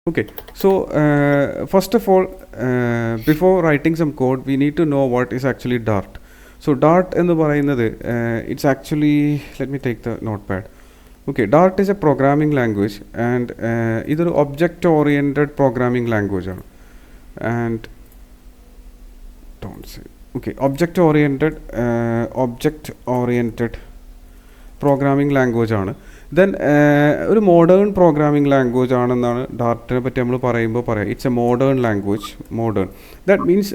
Okay, so first of all, before writing some code, we need to know what is actually Dart. So Dart എന്ന് പറയുന്നത് it's actually, let me take the notepad. Okay, Dart is a programming language and ഇതൊരു object oriented programming language ആണ്. And don't say, okay, object oriented programming language ആണ്. Then ഒരു modern programming language ആണെന്നാണ് ഡാർട്ടിനെ പറ്റി നമ്മൾ പറയുമ്പോൾ പറയാം. It's a modern language. Modern that means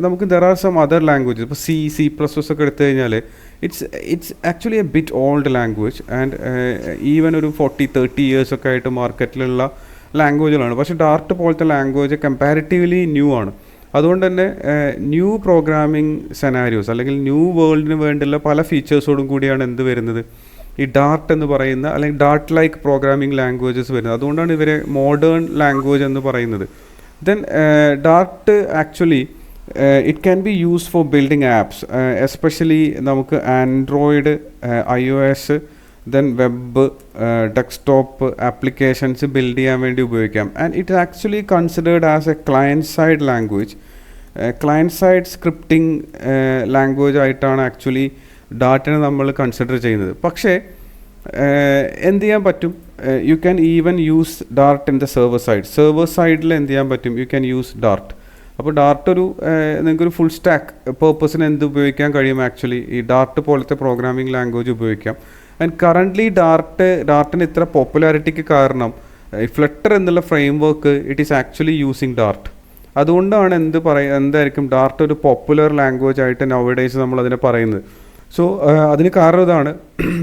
നമുക്ക് there are some other languages. ഇപ്പോൾ C++ ഒക്കെ എടുത്തു കഴിഞ്ഞാൽ it's actually a bit old language and even ഒരു 40-30 ഇയേഴ്സ് ഒക്കെ ആയിട്ട് മാർക്കറ്റിലുള്ള ലാംഗ്വേജുകളാണ്. പക്ഷേ ഡാർട്ട് പോലത്തെ ലാംഗ്വേജ് കമ്പാരിറ്റീവ്ലി ന്യൂ ആണ്. അതുകൊണ്ട് തന്നെ ന്യൂ പ്രോഗ്രാമിംഗ് സെനാരിയോസ് അല്ലെങ്കിൽ ന്യൂ വേൾഡിന് വേണ്ടിയുള്ള പല ഫീച്ചേഴ്സോടും കൂടിയാണ് എന്ത് വരുന്നത്, ഈ ഡാർട്ട് എന്ന് പറയുന്ന അല്ലെങ്കിൽ ഡാർട്ട് ലൈക്ക് പ്രോഗ്രാമിംഗ് ലാംഗ്വേജസ് വരുന്നത്. അതുകൊണ്ടാണ് ഇവരെ മോഡേൺ ലാംഗ്വേജ് എന്ന് പറയുന്നത്. Then Dart actually it can be use for building apps, especially നമുക്ക് Android, iOS, then web, desktop applications build ചെയ്യാൻ വേണ്ടി ഉപയോഗിക്കാം. And it actually considered as a client side language. Client side scripting language ആയിട്ടാണ് actually ഡാർട്ടിനെ നമ്മൾ consider ചെയ്യുന്നത്. പക്ഷേ എന്ത് ചെയ്യാൻ പറ്റും, you can even use Dart in the server സൈഡിൽ എന്ത് ചെയ്യാൻ പറ്റും, യു ക്യാൻ യൂസ് ഡാർട്ട്. അപ്പോൾ ഡാർട്ട് നിങ്ങൾക്കൊരു ഫുൾ സ്റ്റാക്ക് പേർപ്പസിന് എന്ത് ഉപയോഗിക്കാൻ കഴിയും, ആക്ച്വലി ഈ ഡാർട്ട് പോലത്തെ പ്രോഗ്രാമിംഗ് ലാംഗ്വേജ് ഉപയോഗിക്കാം. ആൻഡ് കറൻ്റ്ലി ഡാർട്ടിന് ഇത്ര പോപ്പുലാരിറ്റിക്ക് കാരണം ഈ ഫ്ലട്ടർ എന്നുള്ള frame work it is actually using Dart. അതുകൊണ്ടാണ് എന്തായിരിക്കും ഡാർട്ട് ഒരു പോപ്പുലർ ലാംഗ്വേജ് ആയിട്ട് നൗഡേയ്സ് നമ്മൾ അതിനെ പറയുന്നത്. സോ അതിന് കാരണം ഇതാണ്,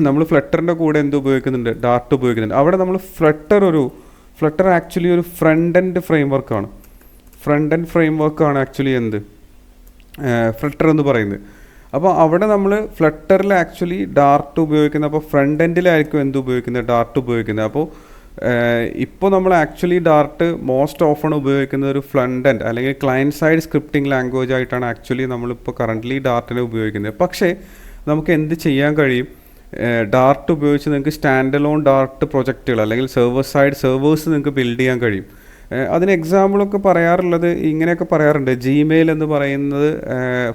നമ്മൾ ഫ്ലട്ടറിൻ്റെ കൂടെ എന്ത് ഉപയോഗിക്കുന്നുണ്ട്, ഡാർട്ട് ഉപയോഗിക്കുന്നുണ്ട്. അവിടെ നമ്മൾ ഫ്ലട്ടർ ആക്ച്വലി ഒരു ഫ്രണ്ട് എൻഡ് ഫ്രെയിം വർക്കാണ് ആക്ച്വലി എന്ത് ഫ്ലട്ടർ എന്ന് പറയുന്നത്. അപ്പോൾ അവിടെ നമ്മൾ ഫ്ലട്ടറിൽ ആക്ച്വലി ഡാർട്ട് ഉപയോഗിക്കുന്നത്, അപ്പോൾ ഫ്രണ്ട് എൻഡിലായിരിക്കും എന്ത് ഉപയോഗിക്കുന്നത്, ഡാർട്ട് ഉപയോഗിക്കുന്നത്. അപ്പോൾ ഇപ്പോൾ നമ്മൾ ആക്ച്വലി ഡാർട്ട് മോസ്റ്റ് ഓഫൺ ഉപയോഗിക്കുന്നത് ഒരു ഫ്രണ്ട് എൻഡ് അല്ലെങ്കിൽ ക്ലയൻറ്റ് സൈഡ് സ്ക്രിപ്റ്റിംഗ് ലാംഗ്വേജ് ആയിട്ടാണ് ആക്ച്വലി നമ്മളിപ്പോൾ കറൻ്റ്ലി ഡാർട്ടിനെ ഉപയോഗിക്കുന്നത്. പക്ഷേ നമുക്ക് എന്ത് ചെയ്യാൻ കഴിയും, ഡാർട്ട് ഉപയോഗിച്ച് നിങ്ങൾക്ക് സ്റ്റാൻഡ് അലോൺ ഡാർട്ട് പ്രൊജക്റ്റുകൾ അല്ലെങ്കിൽ സെർവേഴ്സ് നിങ്ങൾക്ക് ബിൽഡ് ചെയ്യാൻ കഴിയും. അതിന് എക്സാമ്പിളൊക്കെ പറയാറുള്ളത് ഇങ്ങനെയൊക്കെ പറയാറുണ്ട്, ജിമെയിൽ എന്ന് പറയുന്നത്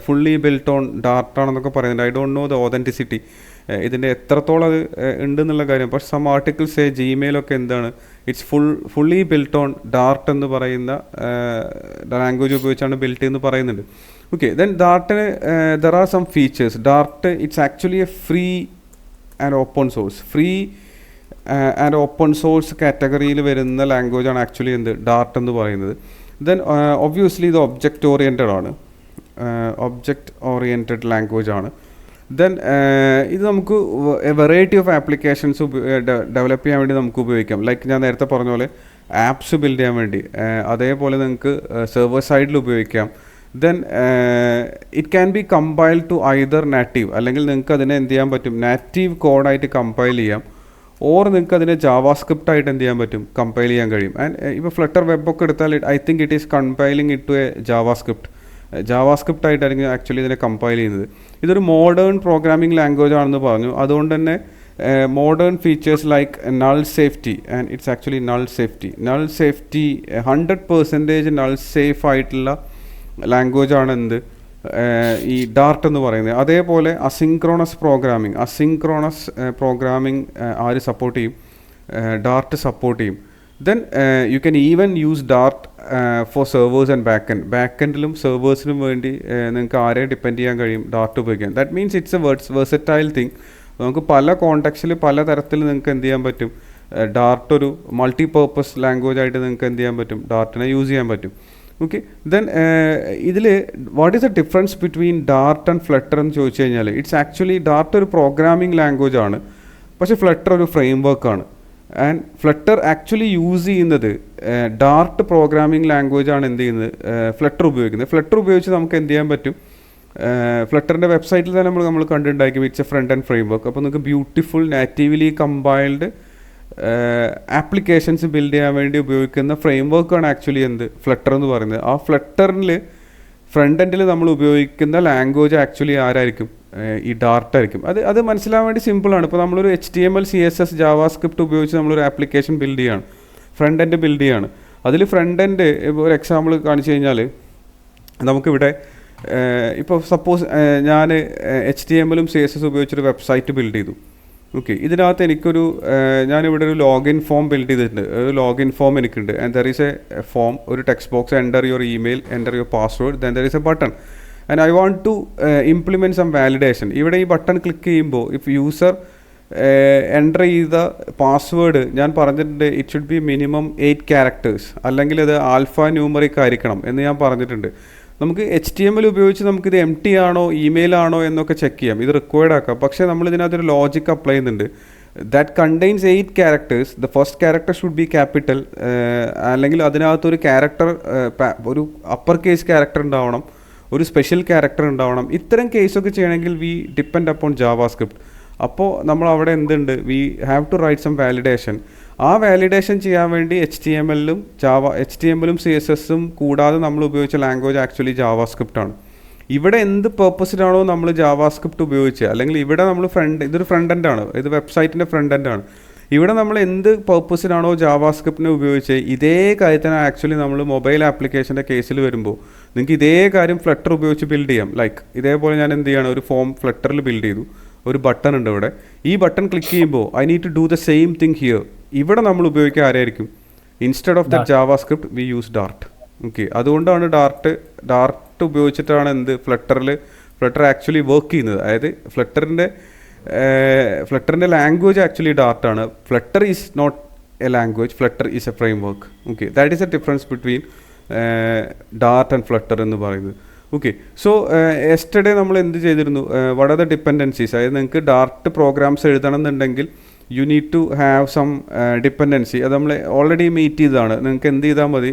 ഫുള്ളി ബിൽറ്റ് ഓൺ ഡാർട്ടാണെന്നൊക്കെ പറയുന്നുണ്ട്. I don't know the authenticity, ഇതിൻ്റെ എത്രത്തോളം അത് ഉണ്ടെന്നുള്ള കാര്യം. പക്ഷേ സം ആർട്ടിക്കിൾസ് ജിമെയിലൊക്കെ എന്താണ്, it's fully built on Dart എന്ന് പറയുന്ന ലാംഗ്വേജ് ഉപയോഗിച്ചാണ് ബിൽറ്റ് എന്ന് പറയുന്നുണ്ട്. ഓക്കെ, ദെൻ ഡാർട്ടിന് there are some features. Dart it's actually a free and open source കാറ്റഗറിയിൽ വരുന്ന ലാംഗ്വേജാണ് ആക്ച്വലി എന്ത് ഡാർട്ട് എന്ന് പറയുന്നത്. ദെൻ ഒബ്വിയസ്ലി ഇത് ഒബ്ജക്റ്റ് ഓറിയൻറ്റഡ് ലാംഗ്വേജ് ആണ്. ദെൻ ഇത് നമുക്ക് വെറൈറ്റി ഓഫ് ആപ്ലിക്കേഷൻസ് ഡെവലപ്പ് ചെയ്യാൻ വേണ്ടി നമുക്ക് ഉപയോഗിക്കാം. ലൈക്ക് ഞാൻ നേരത്തെ പറഞ്ഞ പോലെ ആപ്സ് ബിൽഡ് ചെയ്യാൻ വേണ്ടി, അതേപോലെ നിങ്ങൾക്ക് സെർവർ സൈഡിൽ ഉപയോഗിക്കാം. Then it can be compile to either native, അല്ലെങ്കിൽ നിങ്ങൾക്ക് അതിനെ എന്ത് ചെയ്യാൻ പറ്റും, നാറ്റീവ് കോഡായിട്ട് കമ്പൈൽ ചെയ്യാം. ഓർ നിങ്ങൾക്ക് അതിനെ ജാവാസ്ക്രിപ്റ്റ് ആയിട്ട് എന്ത് ചെയ്യാൻ പറ്റും, കമ്പൈൽ ചെയ്യാൻ കഴിയും. ആൻഡ് ഇപ്പോൾ ഫ്ലട്ടർ വെബൊക്കെ എടുത്താൽ I think it is compiling it to a JavaScript ആയിട്ടായിരിക്കും ആക്ച്വലി ഇതിനെ കമ്പൈൽ ചെയ്യുന്നത്. ഇതൊരു മോഡേൺ പ്രോഗ്രാമിംഗ് ലാംഗ്വേജ് ആണെന്ന് പറഞ്ഞു. അതുകൊണ്ട് തന്നെ modern features like null safety, and it's actually null safety 100% null safe ആയിട്ടുള്ള ലാംഗ്വേജ് ആണ് എന്ത് ഈ ഡാർട്ട് എന്ന് പറയുന്നത്. അതേപോലെ അസിൻക്രോണസ് പ്രോഗ്രാമിംഗ് ആര് സപ്പോർട്ട് ചെയ്യും, ഡാർട്ട് സപ്പോർട്ട് ചെയ്യും. Then you can even use Dart for servers and ബാക്കെൻഡിലും സെർവേഴ്സിനും വേണ്ടി നിങ്ങൾക്ക് ആരെ ഡിപ്പെൻഡ് ചെയ്യാൻ കഴിയും, ഡാർട്ട് ഉപയോഗിക്കാം. That means it's A versatile thing. നമുക്ക് പല കോണ്ടെക്സ്റ്റിൽ പല തരത്തിൽ നിങ്ങൾക്ക് എന്ത് ചെയ്യാൻ പറ്റും, ഡാർട്ട് ഒരു മൾട്ടി പർപ്പസ് ലാംഗ്വേജ് ആയിട്ട് നിങ്ങൾക്ക് എന്ത് ചെയ്യാൻ പറ്റും, ഡാർട്ടിനെ യൂസ് ചെയ്യാൻ പറ്റും. ഓക്കെ, ദെൻ ഇതിൽ what is the difference between Dart and Flutter എന്ന് ചോദിച്ചു കഴിഞ്ഞാൽ, ഇറ്റ്സ് ആക്ച്വലി ഡാർട്ട് ഒരു പ്രോഗ്രാമിംഗ് ലാംഗ്വേജ് ആണ്, പക്ഷേ ഫ്ലട്ടർ ഒരു ഫ്രെയിം വർക്കാണ്. ആൻഡ് ഫ്ലട്ടർ ആക്ച്വലി യൂസ് ചെയ്യുന്നത് ഡാർട്ട് പ്രോഗ്രാമിംഗ് ലാംഗ്വേജ് ആണ് എന്ത് ചെയ്യുന്നത്, ഫ്ലട്ടർ ഉപയോഗിക്കുന്നത്. ഫ്ലട്ടർ ഉപയോഗിച്ച് നമുക്ക് എന്ത് ചെയ്യാൻ പറ്റും, ഫ്ലട്ടറിൻ്റെ വെബ്സൈറ്റിൽ തന്നെ നമ്മൾ കണ്ടിട്ടുണ്ടായിരിക്കും, it's a front end framework. അപ്പോൾ നിങ്ങൾക്ക് beautiful natively compiled applications build ചെയ്യാൻ വേണ്ടി ഉപയോഗിക്കുന്ന ഫ്രെയിം വർക്കാണ് ആക്ച്വലി എന്ത് ഫ്ലട്ടർ എന്ന് പറയുന്നത്. ആ ഫ്ലട്ടറിൽ ഫ്രണ്ട് എൻഡിൽ നമ്മൾ ഉപയോഗിക്കുന്ന ലാംഗ്വേജ് ആക്ച്വലി ആരായിരിക്കും, ഈ ഡാർട്ട് ആയിരിക്കും. അത് മനസ്സിലാവാൻ വേണ്ടി സിമ്പിളാണ്. ഇപ്പോൾ നമ്മളൊരു HTML CSS ജാവാസ്ക്രിപ്റ്റ് ഉപയോഗിച്ച് നമ്മളൊരു ആപ്ലിക്കേഷൻ ബിൽഡ് ചെയ്യാണ്, ഫ്രണ്ട് എൻഡ് ബിൽഡ് ചെയ്യാണ്. അതിൽ ഫ്രണ്ട് എൻഡ് ഇപ്പോൾ ഒരു എക്സാമ്പിൾ കാണിച്ചു കഴിഞ്ഞാൽ നമുക്കിവിടെ ഇപ്പോൾ സപ്പോസ് ഞാൻ HTML ഉം CSS ഉപയോഗിച്ചൊരു വെബ്സൈറ്റ് ബിൽഡ് ചെയ്തു. ഓക്കെ, ഇതിനകത്ത് എനിക്കൊരു ഞാനിവിടെ ഒരു ലോഗിൻ ഫോം ബിൽഡ് ചെയ്തിട്ടുണ്ട്. ഒരു ലോഗിൻ ഫോം എനിക്കുണ്ട്. And there is a form, ഒരു text box, enter your email, enter your password, then there is a button and I want to implement some validation. ഇവിടെ ഈ ബട്ടൺ ക്ലിക്ക് ചെയ്യുമ്പോൾ if user enter ചെയ്ത password ഞാൻ പറഞ്ഞിട്ടുണ്ട് it should be minimum 8 characters, അല്ലെങ്കിൽ അത് alpha numeric ആയിരിക്കണം എന്ന് ഞാൻ പറഞ്ഞിട്ടുണ്ട്. നമുക്ക് HTML ഉപയോഗിച്ച് നമുക്കിത് empty ആണോ ഇമെയിൽ ആണോ എന്നൊക്കെ ചെക്ക് ചെയ്യാം, ഇത് റിക്വയർഡ് ആക്കാം. പക്ഷേ നമ്മൾ ഇതിനകത്തൊരു ലോജിക് അപ്ലൈ ചെയ്യുന്നുണ്ട്. That contains 8 characters, the first character should be capital, അല്ലെങ്കിൽ അതിനകത്തൊരു ക്യാരക്ടർ ഒരു അപ്പർ കേസ് ക്യാരക്ടർ ഉണ്ടാവണം, ഒരു സ്പെഷ്യൽ ക്യാരക്ടർ ഉണ്ടാവണം. ഇത്തരം കേസൊക്കെ ചെയ്യണമെങ്കിൽ വി ഡിപ്പെൻഡ് അപ്പോൺ ജാവാസ്ക്രിപ്റ്റ്. അപ്പോൾ നമ്മൾ അവിടെ എന്തുണ്ട്, we have to write some validation. ആ വാലിഡേഷൻ ചെയ്യാൻ വേണ്ടി HTML-ഉം CSS ഉം കൂടാതെ നമ്മൾ ഉപയോഗിച്ച ലാംഗ്വേജ് ആക്ച്വലി ജാവാസ്ക്രിപ്റ്റ് ആണ്. ഇവിടെ എന്ത് പേർപ്പസിനാണോ നമ്മൾ ജാവാസ്ക്രിപ്റ്റ് ഉപയോഗിച്ചത്, അല്ലെങ്കിൽ ഇവിടെ നമ്മൾ ഇതൊരു ഫ്രണ്ട് എൻഡ് ആണ്, ഇത് വെബ്സൈറ്റിൻ്റെ ഫ്രണ്ട് എൻഡ് ആണ്. ഇവിടെ നമ്മൾ എന്ത് പേർപ്പസിനാണോ ജാവാസ്ക്രിപ്റ്റിനെ ഉപയോഗിച്ചത്, ഇതേ കാര്യത്തിന് ആക്ച്വലി നമ്മൾ മൊബൈൽ ആപ്ലിക്കേഷൻ്റെ കേസിൽ വരുമ്പോൾ നിങ്ങൾക്ക് ഇതേ കാര്യം ഫ്ലട്ടർ ഉപയോഗിച്ച് ബിൽഡ് ചെയ്യാം. ലൈക്ക് ഇതേപോലെ ഞാൻ എന്ത് ചെയ്യണം, ഒരു ഫോം ഫ്ലട്ടറിൽ ബിൽഡ് ചെയ്തു, ഒരു ബട്ടൺ ഉണ്ട് ഇവിടെ. ഈ ബട്ടൺ ക്ലിക്ക് ചെയ്യുമ്പോൾ I need to do the same thing here. ഇവിടെ നമ്മൾ ഉപയോഗിക്കുക ആരായിരിക്കും, instead of the JavaScript we use Dart. Okay, അതുകൊണ്ടാണ് ഡാർട്ട് ഉപയോഗിച്ചിട്ടാണ് ഫ്ലട്ടർ ആക്ച്വലി വർക്ക് ചെയ്യുന്നത്. അതായത് ഫ്ലട്ടറിൻ്റെ ലാംഗ്വേജ് ആക്ച്വലി ഡാർട്ടാണ്. Flutter is not a language, Flutter is a framework. Okay, that is a difference between Dart and Flutter എന്ന് പറയുന്നത്. Okay, so yesterday നമ്മൾ എന്ത് ചെയ്തിരുന്നു, വാട്ട് ആർ ദ ഡിപ്പെൻഡൻസീസ്. അതായത് നിങ്ങൾക്ക് ഡാർട്ട് പ്രോഗ്രാംസ് എഴുതണം എന്നുണ്ടെങ്കിൽ you need to have some dependency. അത് നമ്മൾ ഓൾറെഡി മീറ്റ് ചെയ്തതാണ്. നിങ്ങൾക്ക് എന്ത് ചെയ്താൽ മതി,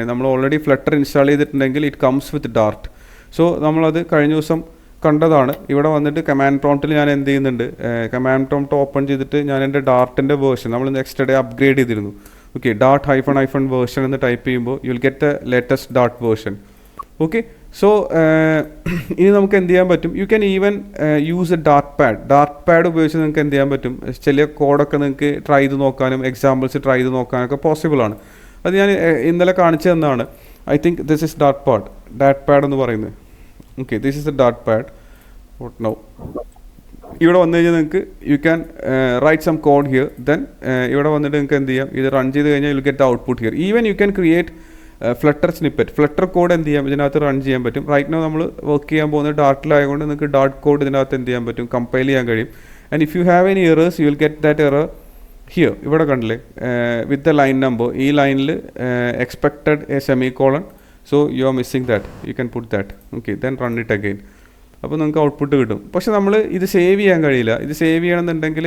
നമ്മൾ ഓൾറെഡി ഫ്ലട്ടർ ഇൻസ്റ്റാൾ ചെയ്തിട്ടുണ്ടെങ്കിൽ it comes with Dart. So നമ്മളത് കഴിഞ്ഞ ദിവസം കണ്ടതാണ്. ഇവിടെ വന്നിട്ട് കമാൻഡ് പ്രോംപ്റ്റിൽ ഞാൻ എന്ത് ചെയ്യുന്നുണ്ട്, കമാൻഡ് പ്രോംപ്റ്റ് ഓപ്പൺ ചെയ്തിട്ട് ഞാൻ എൻ്റെ ഡാർട്ടിൻ്റെ വേർഷൻ നമ്മൾ നെക്സ്റ്റ് അപ്ഗ്രേഡ് ചെയ്തിരുന്നു. ഓക്കെ, ഡാർട്ട് ഹൈഫൺ വേർഷൻ എന്ന് ടൈപ്പ് ചെയ്യുമ്പോൾ U will get A latest Dart version. Okay, so ഇനി നമുക്ക് എന്ത് ചെയ്യാൻ പറ്റും, you can even use A Dart pad ഉപയോഗിച്ച് നിങ്ങൾക്ക് എന്ത് ചെയ്യാൻ പറ്റും, ചില കോഡൊക്കെ നിങ്ങൾക്ക് ട്രൈ ചെയ്ത് നോക്കാനും എക്സാമ്പിൾസ് ട്രൈ ചെയ്ത് നോക്കാനൊക്കെ പോസിബിളാണ്. അത് ഞാൻ ഇന്നലെ കാണിച്ചു തന്നതാണ്. I think this is Dart pad എന്ന് പറയുന്നത്. Okay, this is a Dart pad. No, ഇവിടെ വന്നു കഴിഞ്ഞാൽ നിങ്ങൾക്ക് you can write some code here. Then ഇവിടെ വന്നിട്ട് നിങ്ങൾക്ക് എന്ത് ചെയ്യാം, ഇത് റൺ ചെയ്ത് കഴിഞ്ഞാൽ you will get output here. Even you can create Flutter snippet, Flutter code എന്ത് ചെയ്യാം, ഇതിനകത്ത് റൺ ചെയ്യാൻ പറ്റും. റൈറ്റ് നോ നമ്മൾ വർക്ക് ചെയ്യാൻ പോകുന്നത് ഡാർട്ടിലായതുകൊണ്ട് നിങ്ങൾക്ക് ഡാർട്ട് കോഡ് ഇതിനകത്ത് എന്ത് ചെയ്യാൻ പറ്റും, കമ്പൈൽ ചെയ്യാൻ കഴിയും. And if you have any errors you will get that error here. ഇവിടെ കണ്ടില്ലേ, വിത്ത് ദ ലൈൻ നമ്പർ, ഈ ലൈനിൽ expected a semicolon, so you are missing that, you can put that. Okay, then run it again. അപ്പോൾ നിങ്ങൾക്ക് output കിട്ടും. പക്ഷേ നമ്മൾ ഇത് സേവ് ചെയ്യാൻ കഴിയില്ല. ഇത് സേവ് ചെയ്യണമെന്നുണ്ടെങ്കിൽ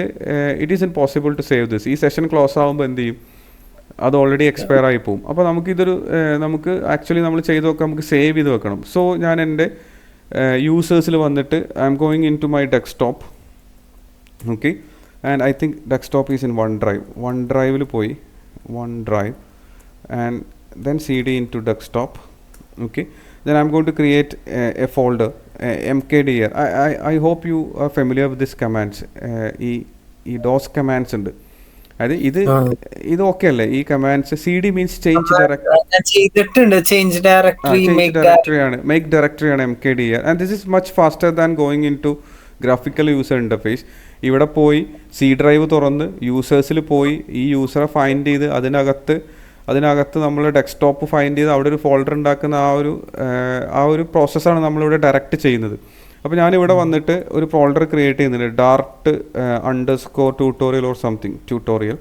it is impossible to save this. ഈ സെഷൻ ക്ലോസ് ആകുമ്പോൾ എന്ത് ചെയ്യും, അത് ഓൾറെഡി എക്സ്പയർ ആയി പോകും. അപ്പോൾ നമുക്ക് ആക്ച്വലി നമ്മൾ ചെയ്ത് നോക്കാം, നമുക്ക് സേവ് ചെയ്ത് വെക്കണം. സോ ഞാൻ എൻ്റെ യൂസേഴ്സിൽ വന്നിട്ട് I'm going into my desktop. Okay, and I think desktop is in one ഡ്രൈവിൽ പോയി, one drive and then CD into desktop. Okay, then I'm going to create a folder, mkdir. I hope you are familiar with this commands. ഈ DOS commands ഉണ്ട്. അതായത് ഇത് okay അല്ലേ, ഈ commands. CD means change directory ആണ്, make directory ആണ് mkdir. And this is much faster than going into graphical user interface. ഇവിടെ പോയി C ഡ്രൈവ് തുറന്ന് യൂസേഴ്സിൽ പോയി ഈ യൂസറെ ഫൈൻഡ് ചെയ്ത് അതിനകത്ത് നമ്മൾ ഡെസ്ക്ടോപ്പ് ഫൈൻഡ് ചെയ്ത് അവിടെ ഒരു ഫോൾഡർ ഉണ്ടാക്കുന്ന ആ ഒരു പ്രോസസ്സാണ് നമ്മളിവിടെ ഡയറക്റ്റ് ചെയ്യുന്നത്. അപ്പോൾ ഞാനിവിടെ വന്നിട്ട് ഒരു ഫോൾഡർ ക്രിയേറ്റ് ചെയ്യുന്നുണ്ട്, Dart _tutorial or something tutorial.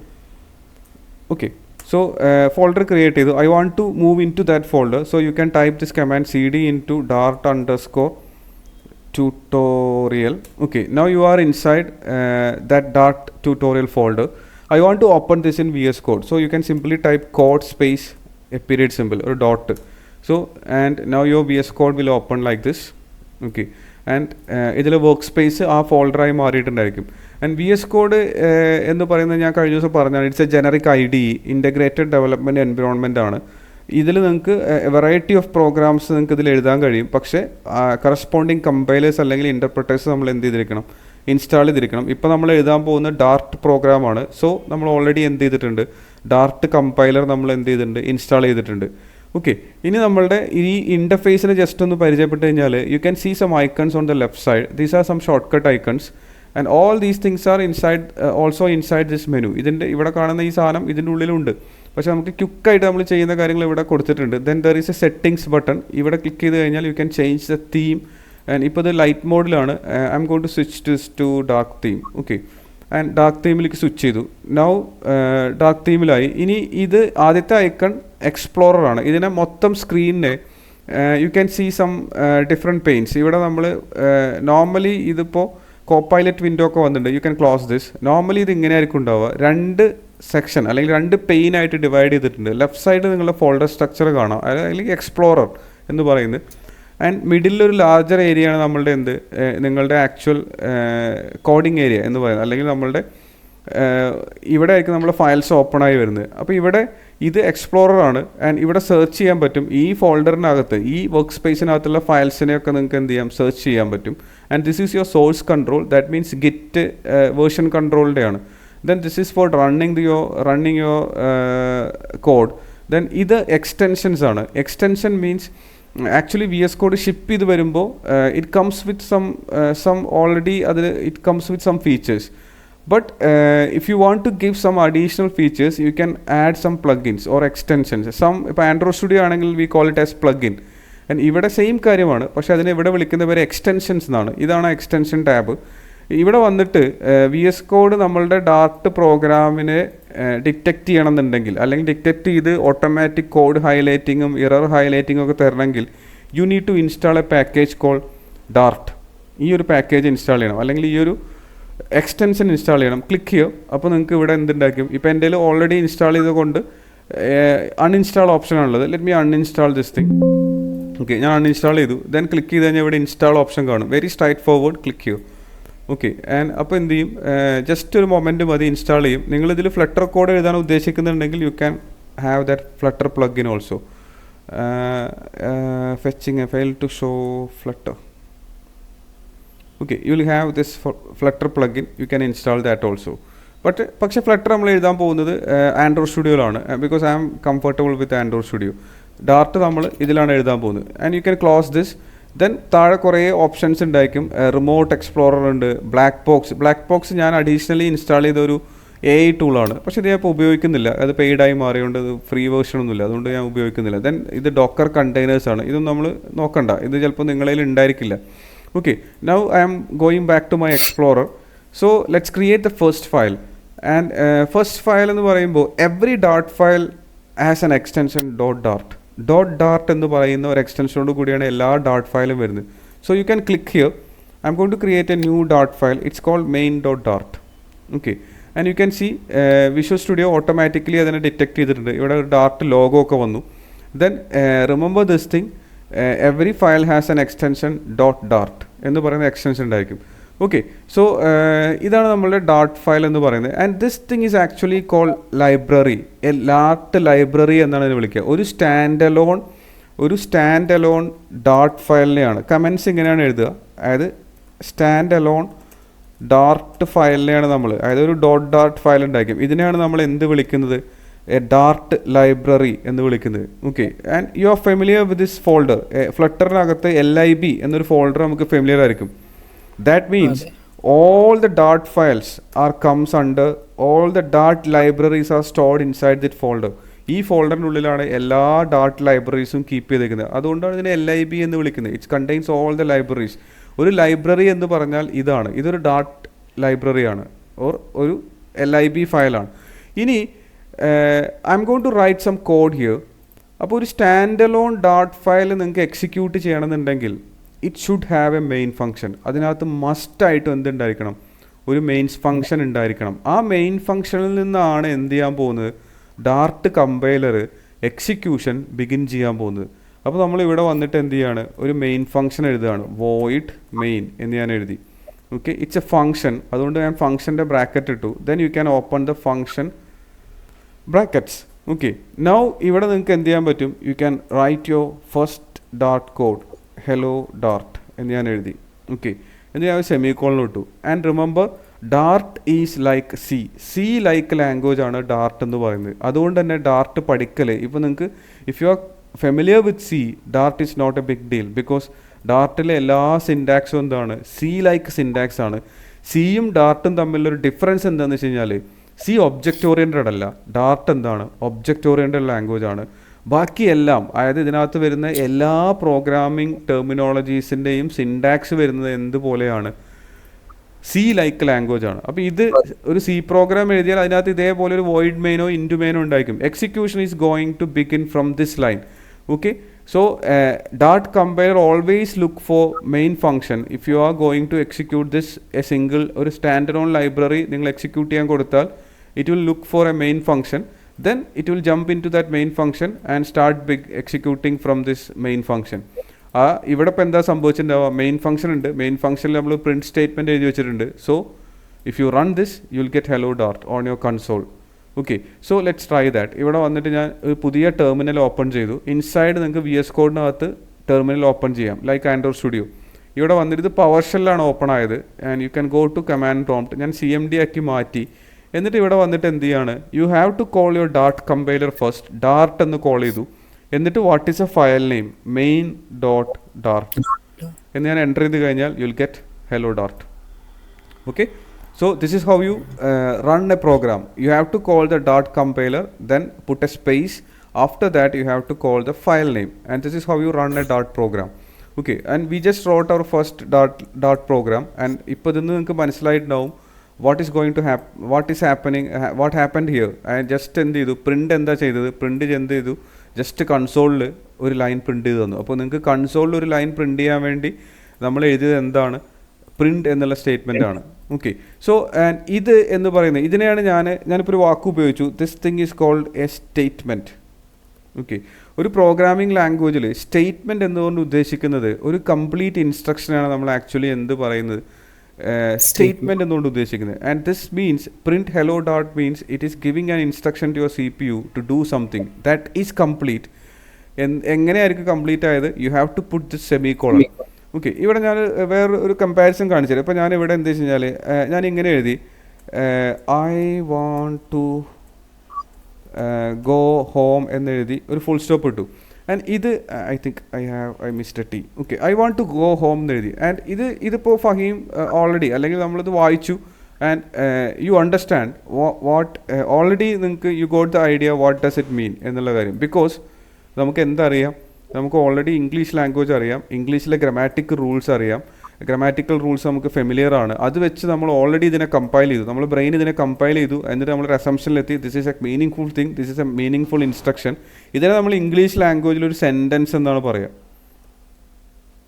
Okay, so folder create ചെയ്തു. I want to move in to that folder. So you can type this command CD into dart_tutorial. Okay, now you are inside that Dart tutorial folder. I want to open this in VS Code. So you can simply type code space a period symbol or dot. So and now your VS Code will open like this. Okay, and ഇതിൽ workspace ആ ഫോൾഡറായി മാറിയിട്ടുണ്ടായിരിക്കും. And VS Code എന്ന് പറയുന്നത് ഞാൻ കഴിഞ്ഞ ദിവസം പറഞ്ഞാണ്, it's a generic IDE, integrated development environment ആണ്. ഇതിൽ നിങ്ങൾക്ക് വെറൈറ്റി ഓഫ് പ്രോഗ്രാംസ് നിങ്ങൾക്ക് ഇതിൽ എഴുതാൻ കഴിയും. പക്ഷേ കറസ്പോണ്ടിങ് കമ്പൈലേഴ്സ് അല്ലെങ്കിൽ ഇൻ്റർപ്രറ്റേഴ്സ് നമ്മൾ എന്ത് ചെയ്തിരിക്കണം, ഇൻസ്റ്റാൾ ചെയ്തിരിക്കണം. ഇപ്പോൾ നമ്മൾ എഴുതാൻ പോകുന്ന ഡാർട്ട് പ്രോഗ്രാമാണ്. സോ നമ്മൾ ഓൾറെഡി എന്ത് ചെയ്തിട്ടുണ്ട്, ഡാർട്ട് കമ്പൈലർ നമ്മൾ എന്ത് ചെയ്തിട്ടുണ്ട്, ഇൻസ്റ്റാൾ ചെയ്തിട്ടുണ്ട്. ഓക്കെ, ഇനി നമ്മളുടെ ഈ ഇൻ്റർഫേസിനെ ജസ്റ്റ് ഒന്ന് പരിചയപ്പെട്ട് കഴിഞ്ഞാൽ you can see some icons on the left side. These are some short cut icons and all these things are inside also inside this menu. ഇതിൻ്റെ ഇവിടെ കാണുന്ന ഈ സാധനം ഇതിൻ്റെ ഉള്ളിലുണ്ട്, പക്ഷേ നമുക്ക് ക്വിക്കായിട്ട് നമ്മൾ ചെയ്യുന്ന കാര്യങ്ങൾ ഇവിടെ കൊടുത്തിട്ടുണ്ട്. Then there is a settings button. ഇവിടെ ക്ലിക്ക് ചെയ്ത് കഴിഞ്ഞാൽ you can change the theme. And ഇപ്പോൾ ഇത് ലൈറ്റ് മോഡിലാണ്. I'm going to switch this to dark theme. Okay, and dark തീമിലേക്ക് സ്വിച്ച് ചെയ്തു. നൗ ഡാർക്ക് തീമിലായി. ഇനി ഇത് ആദ്യത്തെ ഐക്കൺ എക്സ്പ്ലോറർ ആണ്. ഇതിനെ മൊത്തം സ്ക്രീനിനെ you can see some different panes. ഇവിടെ നമ്മൾ നോർമലി ഇതിപ്പോൾ കോപ്പൈലറ്റ് വിൻഡോ ഒക്കെ വന്നിട്ടുണ്ട്. You can close this. Normally ഇത് ഇങ്ങനെയായിരിക്കും ഉണ്ടാവുക. 2 സെക്ഷൻ അല്ലെങ്കിൽ 2 പെയിൻ ആയിട്ട് ഡിവൈഡ് ചെയ്തിട്ടുണ്ട്. ലെഫ്റ്റ് സൈഡ് നിങ്ങളുടെ ഫോൾഡർ സ്ട്രക്ചർ കാണാം, അല്ലെങ്കിൽ എക്സ്പ്ലോറർ എന്ന് പറയുന്നത്. ആൻഡ് മിഡിലൊരു ലാർജർ ഏരിയ ആണ് നമ്മളുടെ നിങ്ങളുടെ ആക്ച്വൽ കോഡിങ് ഏരിയ എന്ന് പറയുന്നത്, അല്ലെങ്കിൽ നമ്മളുടെ ഇവിടെ ആയിരിക്കും നമ്മൾ ഫയൽസ് ഓപ്പൺ ആയി വരുന്നത്. അപ്പോൾ ഇവിടെ ഇത് എക്സ്പ്ലോറർ ആണ്. ആൻഡ് ഇവിടെ സെർച്ച് ചെയ്യാൻ പറ്റും. ഈ ഫോൾഡറിനകത്ത് ഈ വർക്ക് സ്പേസിനകത്തുള്ള ഫയൽസിനെയൊക്കെ നിങ്ങൾക്ക് എന്ത് ചെയ്യാം, സെർച്ച് ചെയ്യാൻ പറ്റും. And this is your source control. That means Git version കൺട്രോളിൻ്റെ ആണ്. Then this is for running your code. Then ഇത് എക്സ്റ്റൻഷൻസ് ആണ്. Extension means actually VS code ship ചെയ്ത് വരുമ്പോൾ it comes with some already it comes with some features. But if you want to give some additional features, you can add some plugins or extensions. ഇപ്പോൾ Android studio ആണെങ്കിൽ we call it as plugin. And ഇവിടെ same കാര്യമാണ്, പക്ഷേ അതിനെ ഇവിടെ വിളിക്കുന്ന പേര് extensions എന്നാണ്. ഇതാണ് എക്സ്റ്റൻഷൻ ടാബ്. ഇവിടെ വന്നിട്ട് VS കോഡ് നമ്മളുടെ ഡാർട്ട് പ്രോഗ്രാമിനെ ഡിറ്റക്റ്റ് ചെയ്യണമെന്നുണ്ടെങ്കിൽ, അല്ലെങ്കിൽ ഡിറ്റക്റ്റ് ചെയ്ത് ഓട്ടോമാറ്റിക് കോഡ് ഹൈലൈറ്റിങ്ങും ഇറർ ഹൈലൈറ്റിങ്ങും ഒക്കെ തരണമെങ്കിൽ you need to install a package call Dart. ഈ ഒരു പാക്കേജ് ഇൻസ്റ്റാൾ ചെയ്യണം, അല്ലെങ്കിൽ ഈ ഒരു എക്സ്റ്റൻഷൻ ഇൻസ്റ്റാൾ ചെയ്യണം. ക്ലിക്ക് ചെയ്യോ, അപ്പോൾ നിങ്ങൾക്ക് ഇവിടെ എന്തുണ്ടാക്കും. ഇപ്പോൾ എൻ്റെ ഓൾറെഡി ഇൻസ്റ്റാൾ ചെയ്തുകൊണ്ട് അൺഇൻസ്റ്റാൾ ഓപ്ഷനാണുള്ളത്. Let me uninstall this thing. Okay, ഞാൻ അൺഇൻസ്റ്റാൾ ചെയ്തു. ദെൻ ക്ലിക്ക് ചെയ്ത് കഴിഞ്ഞാൽ ഇവിടെ ഇൻസ്റ്റാൾ ഓപ്ഷൻ കാണും. Very straightforward. ക്ലിക്ക് ചെയ്യും. ഓക്കെ, ആൻഡ് അപ്പോൾ എന്ത് ചെയ്യും, ജസ്റ്റ് ഒരു മൊമെൻറ്റ് മതി, ഇൻസ്റ്റാൾ ചെയ്യും. നിങ്ങളിതിൽ ഫ്ലട്ടർ കോഡ് എഴുതാൻ ഉദ്ദേശിക്കുന്നുണ്ടെങ്കിൽ you can have that Flutter plugin also. Fetching a file to show Flutter. Okay, you will have this Flutter plugin. You can install that also. പക്ഷേ Flutter നമ്മൾ എഴുതാൻ പോകുന്നത് Android സ്റ്റുഡിയോയിലാണ്. Because I am comfortable with Android Studio. Dart നമ്മൾ ഇതിലാണ് എഴുതാൻ പോകുന്നത്. And you can close this. Then താഴെ കുറേ ഓപ്ഷൻസ് ഉണ്ടായിരിക്കും. റിമോട്ട് എക്സ്പ്ലോറർ ഉണ്ട്, ബ്ലാക്ക് ബോക്സ് ഞാൻ അഡീഷണലി ഇൻസ്റ്റാൾ ചെയ്ത ഒരു AI ടൂളാണ്. പക്ഷേ ഇത് ഞാൻ ഇപ്പോൾ ഉപയോഗിക്കുന്നില്ല. അത് പെയ്ഡായി മാറിയുകൊണ്ട് അത് ഫ്രീ വേർഷൻ ഒന്നുമില്ല, അതുകൊണ്ട് ഞാൻ ഉപയോഗിക്കുന്നില്ല. ദെൻ ഇത് ഡോക്കർ കണ്ടെയ്നേഴ്സ് ആണ്. ഇതൊന്നും നമ്മൾ നോക്കണ്ട, ഇത് ചിലപ്പോൾ നിങ്ങളിൽ ഉണ്ടായിരിക്കില്ല. Okay, now I am going back to my Explorer. So let's create the first file. And first file എന്ന് പറയുമ്പോൾ every dart file has an extension .dart. .dart എന്ന് പറയുന്ന ഒരു എക്സ്റ്റൻഷനോട് കൂടിയാണ് എല്ലാ dart ഫയലും വരുന്നത്. So you can click here. I'm going to create a new dart file. It's called main.dart. Okay, and you can see Visual Studio automatically അതിനെ detect ചെയ്തിട്ടുണ്ട്. ഇവിടെ ഒരു dart ലോഗോ ഒക്കെ വന്നു. Then remember this thing. Every file has an extension .dart എന്ന് പറയുന്ന extension ഉണ്ടായിരിക്കും. Okay, so ഇതാണ് നമ്മളുടെ ഡാർട്ട് ഫയൽ എന്ന് പറയുന്നത്. And this thing is actually called library. Dart library എന്നാണ് ഇതിനെ വിളിക്കുക. ഒരു സ്റ്റാൻഡ് അലോൺ ഡാർട്ട് ഫയലിനെയാണ്. കമൻസ് ഇങ്ങനെയാണ് എഴുതുക. അതായത് സ്റ്റാൻഡ് അലോൺ ഡാർട്ട് ഫയലിനെയാണ് നമ്മൾ, അതായത് ഒരു .dart ഫയൽ ഉണ്ടായിരിക്കും. ഇതിനെയാണ് നമ്മൾ എന്ത് വിളിക്കുന്നത്, എ ഡാർട്ട് ലൈബ്രറി എന്ന് വിളിക്കുന്നത്. Okay, and you are familiar with this folder. ഫ്ലട്ടറിനകത്ത് LIB എന്നൊരു ഫോൾഡർ നമുക്ക് ഫെമിലിയർ ആയിരിക്കും. That means all the dart files comes under, all the dart libraries are stored inside that folder. ഈ ഫോൾഡറിനുള്ളിലാണ് എല്ലാ Dart ലൈബ്രറീസും keep ചെയ്തേക്കുന്നത്. അതുകൊണ്ടാണ് ഇതിനെ LIB എന്ന് വിളിക്കുന്നത്. It's contains all the libraries. ഒരു ലൈബ്രറി എന്ന് പറഞ്ഞാൽ ഇതാണ്, ഇതൊരു ഡാർട്ട് ലൈബ്രറിയാണ്, ഓർ ഒരു LIB ഫയലാണ്. ഇനി I'm going to write some code here. അപ്പോൾ ഒരു സ്റ്റാൻഡ് അലോൺ ഡാർട്ട് ഫയൽ നിങ്ങൾക്ക് എക്സിക്യൂട്ട് ചെയ്യണമെന്നുണ്ടെങ്കിൽ it should have a main function. അതിനകത്ത് മസ്റ്റായിട്ട് എന്തുണ്ടായിരിക്കണം, ഒരു മെയിൻസ് ഫംഗ്ഷൻ ഉണ്ടായിരിക്കണം. ആ മെയിൻ ഫംഗ്ഷനിൽ നിന്നാണ് എന്ത് ചെയ്യാൻ പോകുന്നത്, ഡാർട്ട് കമ്പൈലർ എക്സിക്യൂഷൻ ബിഗിൻ ചെയ്യാൻ പോകുന്നത്. അപ്പോൾ നമ്മൾ ഇവിടെ വന്നിട്ട് എന്ത് ചെയ്യാണ്, ഒരു മെയിൻ ഫംഗ്ഷൻ എഴുതുകയാണ്. വോയിഡ് മെയിൻ എന്ന് ഞാൻ എഴുതി. ഓക്കെ, ഇറ്റ്സ് എ ഫംഗ്ഷൻ, അതുകൊണ്ട് ഞാൻ ഫംഗ്ഷൻ്റെ ബ്രാക്കറ്റ് ഇട്ടു. Then you can open the function brackets. Okay, now ഇവിടെ നിങ്ങൾക്ക് എന്ത് ചെയ്യാൻ പറ്റും, you can write your first Dart code, hello Dart എന്ന് ഞാൻ എഴുതി. ഓക്കെ, എന്ന് ഞാൻ സെമി കോളൻ ഇട്ടു. And remember Dart is like C like language ആണ് ഡാർട്ട് എന്ന് പറയുന്നത്. അതുകൊണ്ട് തന്നെ ഡാർട്ട് പഠിക്കൽ ഇപ്പോൾ നിങ്ങൾക്ക് if you are familiar with C, Dart is not a big deal because ഡാർട്ടിലെ എല്ലാ സിൻടാക്സും എന്താണ് സി ലൈക്ക് സിൻടാക്സ് ആണ്. സിയും ഡാർട്ടും തമ്മിലൊരു ഡിഫറൻസ് എന്താണെന്ന് വെച്ച് കഴിഞ്ഞാൽ സി ഒബ്ജക്റ്റ് ഓറിയൻറ്റഡ് അല്ല, ഡാർട്ട് എന്താണ് ഒബ്ജക്റ്റ് ഓറിയൻറ്റഡ് ലാംഗ്വേജ് ആണ്. ബാക്കിയെല്ലാം അതായത് ഇതിനകത്ത് വരുന്ന എല്ലാ പ്രോഗ്രാമിംഗ് ടെർമിനോളജീസിൻ്റെയും സിൻടാക്സ് വരുന്നത് എന്തുപോലെയാണ് സി ലൈക്ക് ലാംഗ്വേജ് ആണ്. അപ്പോൾ ഇത് ഒരു സി പ്രോഗ്രാം എഴുതിയാൽ അതിനകത്ത് ഇതേപോലെ ഒരു വോയിഡ് മെയിനോ ഇൻറ്റു മെയിനോ ഉണ്ടായിരിക്കും. Execution is going to begin from this line. Okay, so Dart compiler always look for main function. If you are going to execute this a single ഒരു സ്റ്റാൻഡേർഡ് ഓൺ ലൈബ്രറി നിങ്ങൾ execute ചെയ്യാൻ കൊടുത്താൽ it will look for a main function. Then it will jump into that main function and start executing from this main function. ഇവിടെ ഇപ്പോൾ എന്താ സംഭവിച്ചിട്ടുണ്ടാവുക, main function ഉണ്ട്, main ഫംഗ്ഷനിൽ നമ്മൾ പ്രിൻറ്റ് സ്റ്റേറ്റ്മെൻറ്റ് എഴുതി വെച്ചിട്ടുണ്ട്. So if you run this you will get hello Dart on your console. Okay, so let's try that. ഇവിടെ വന്നിട്ട് ഞാൻ ഒരു പുതിയ ടെർമിനൽ ഓപ്പൺ ചെയ്തു. ഇൻസൈഡ് നിങ്ങൾക്ക് VS കോഡിനകത്ത് ടെർമിനൽ ഓപ്പൺ ചെയ്യാം ലൈക്ക് ആൻഡ്രോയിഡ് സ്റ്റുഡിയോ. ഇവിടെ വന്നിട്ട് ഇത് പവർ ഷെല്ലാണ് ഓപ്പൺ ആയത് and you can go to command prompt. ഞാൻ CMD ആക്കി മാറ്റി. എന്നിട്ട് ഇവിടെ വന്നിട്ട് എന്ത് ചെയ്യാണ്, you have to call your Dart compiler first. Dart എന്ന് കോൾ ചെയ്തു. എന്നിട്ട് what is a file name, main dot Dart എന്ന് ഞാൻ എൻ്റർ ചെയ്ത് കഴിഞ്ഞാൽ you will get hello Dart. Okay, so this is how you run a program. You have to call the Dart compiler, then put a space. After that you have to call the file name and this is how you run A Dart program. Okay, and we just wrote our first Dart program. And ഇപ്പോൾ ഇതിന്ന് നിങ്ങൾക്ക് മനസ്സിലായിട്ടുണ്ടാവും what is going to happen, what is happening, what happened here. Just എന്ത് ചെയ്തു, print എന്താ ചെയ്തത്, print എന്ത് ചെയ്തു, ജസ്റ്റ് കൺസോളിൽ ഒരു ലൈൻ പ്രിൻ്റ് ചെയ്ത് തന്നു. അപ്പോൾ നിങ്ങൾക്ക് കൺസോളിൽ ഒരു ലൈൻ പ്രിൻ്റ് ചെയ്യാൻ വേണ്ടി നമ്മൾ എഴുതിയത് എന്താണ്, പ്രിൻ്റ് എന്നുള്ള സ്റ്റേറ്റ്മെൻ്റ് ആണ്. ഓക്കെ, സോ ഇത് എന്ന് പറയുന്നത് ഇതിനെയാണ് ഞാനിപ്പോൾ ഒരു വാക്ക് ഉപയോഗിച്ചു, this thing is called a statement. Okay, ഒരു പ്രോഗ്രാമിംഗ് ലാംഗ്വേജിൽ സ്റ്റേറ്റ്മെൻറ്റ് എന്തുകൊണ്ട് ഉദ്ദേശിക്കുന്നത് ഒരു കംപ്ലീറ്റ് ഇൻസ്ട്രക്ഷനാണ് നമ്മൾ ആക്ച്വലി എന്ത് പറയുന്നത് സ്റ്റേറ്റ്മെൻറ്റ് എന്തുകൊണ്ട് ഉദ്ദേശിക്കുന്നത്. And this means print hello dot means it is giving an instruction to your CPU to do something that is complete. എങ്ങനെയായിരിക്കും കംപ്ലീറ്റ് ആയത്, you have to put this semicolon. Okay, ഇവിടെ ഞാൻ വേറെ ഒരു കമ്പാരിസൺ കാണിച്ചു. ഇപ്പോൾ ഞാൻ ഇവിടെ എന്താ വെച്ച് കഴിഞ്ഞാൽ ഞാൻ ഇങ്ങനെ എഴുതി I want to go home എന്നെഴുതി ഒരു ഫുൾ സ്റ്റോപ്പ് ഇട്ടു. ആൻഡ് ഇത് I think I missed a T. Okay, I want to go home എന്ന് എഴുതി. ആൻഡ് ഇതിപ്പോൾ ഫഹീം ഓൾറെഡി അല്ലെങ്കിൽ നമ്മളിത് വായിച്ചു and you understand what already നിങ്ങൾക്ക് you got the idea what does it mean എന്നുള്ള കാര്യം. ബിക്കോസ് നമുക്ക് എന്തറിയാം, നമുക്ക് ഓൾറെഡി ഇംഗ്ലീഷ് ലാംഗ്വേജ് അറിയാം, ഇംഗ്ലീഷിലെ ഗ്രാമാറ്റിക്കൽ റൂൾസ് അറിയാം, ഗ്രാമാറ്റിക്കൽ റൂൾസ് നമുക്ക് ഫെമിലിയർ ആണ്. അത് വെച്ച് നമ്മൾ ഓൾറെഡി ഇതിനെ കമ്പൈൽ ചെയ്തു, നമ്മൾ ബ്രെയിൻ ഇതിനെ കമ്പൈൽ ചെയ്തു. എന്നിട്ട് നമ്മൾ അസംഷനിലെത്തി this is a meaningful thing, this is a meaningful instruction. ഇതിനെ നമ്മൾ ഇംഗ്ലീഷ് ലാംഗ്വേജിൽ ഒരു സെൻറ്റൻസ് എന്നാണ് പറയുക.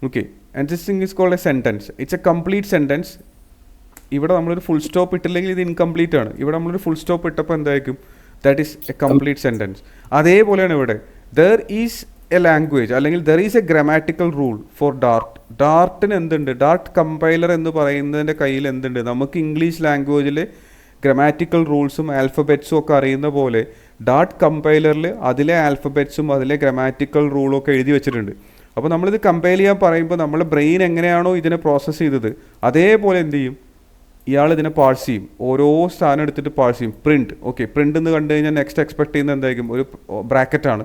Okay, and this thing is called a sentence. It's a complete sentence. ഇവിടെ നമ്മളൊരു ഫുൾ സ്റ്റോപ്പ് ഇട്ടില്ലെങ്കിൽ ഇത് ഇൻകംപ്ലീറ്റ് ആണ്. ഇവിടെ നമ്മളൊരു ഫുൾ സ്റ്റോപ്പ് ഇട്ടപ്പോൾ എന്തായിരിക്കും, that is a complete sentence. അതേപോലെയാണ് ഇവിടെ ദർ ഈസ് എ ലാംഗ്വേജ് അല്ലെങ്കിൽ there is a grammatical rule for Dart. ഡാർട്ടിന് എന്തുണ്ട്, ഡാർട്ട് കമ്പൈലർ എന്ന് പറയുന്നതിൻ്റെ കയ്യിൽ എന്തുണ്ട്, നമുക്ക് ഇംഗ്ലീഷ് ലാംഗ്വേജിൽ ഗ്രാമാറ്റിക്കൽ റൂൾസും ആൽഫബറ്റ്സും ഒക്കെ അറിയുന്ന പോലെ ഡാർട്ട് കമ്പൈലറിൽ അതിലെ ആൽഫബറ്റ്സും അതിലെ ഗ്രാമാറ്റിക്കൽ റൂളും ഒക്കെ എഴുതി വെച്ചിട്ടുണ്ട്. അപ്പോൾ നമ്മളിത് കമ്പൈൽ ചെയ്യാൻ പറയുമ്പോൾ നമ്മുടെ ബ്രെയിൻ എങ്ങനെയാണോ ഇതിനെ പ്രോസസ്സ് ചെയ്തത് അതേപോലെ എന്ത് ചെയ്യും, ഇയാൾ ഇതിനെ പാഴ്സ് ചെയ്യും. ഓരോ സ്ഥാനം എടുത്തിട്ട് പാഴ്സ് ചെയ്യും. പ്രിൻറ്റ്, ഓക്കെ, പ്രിൻ്റ് എന്ന് കണ്ടു കഴിഞ്ഞാൽ നെക്സ്റ്റ് എക്സ്പെക്ട് ചെയ്യുന്നത് എന്തായിരിക്കും, ഒരു ബ്രാക്കറ്റാണ്,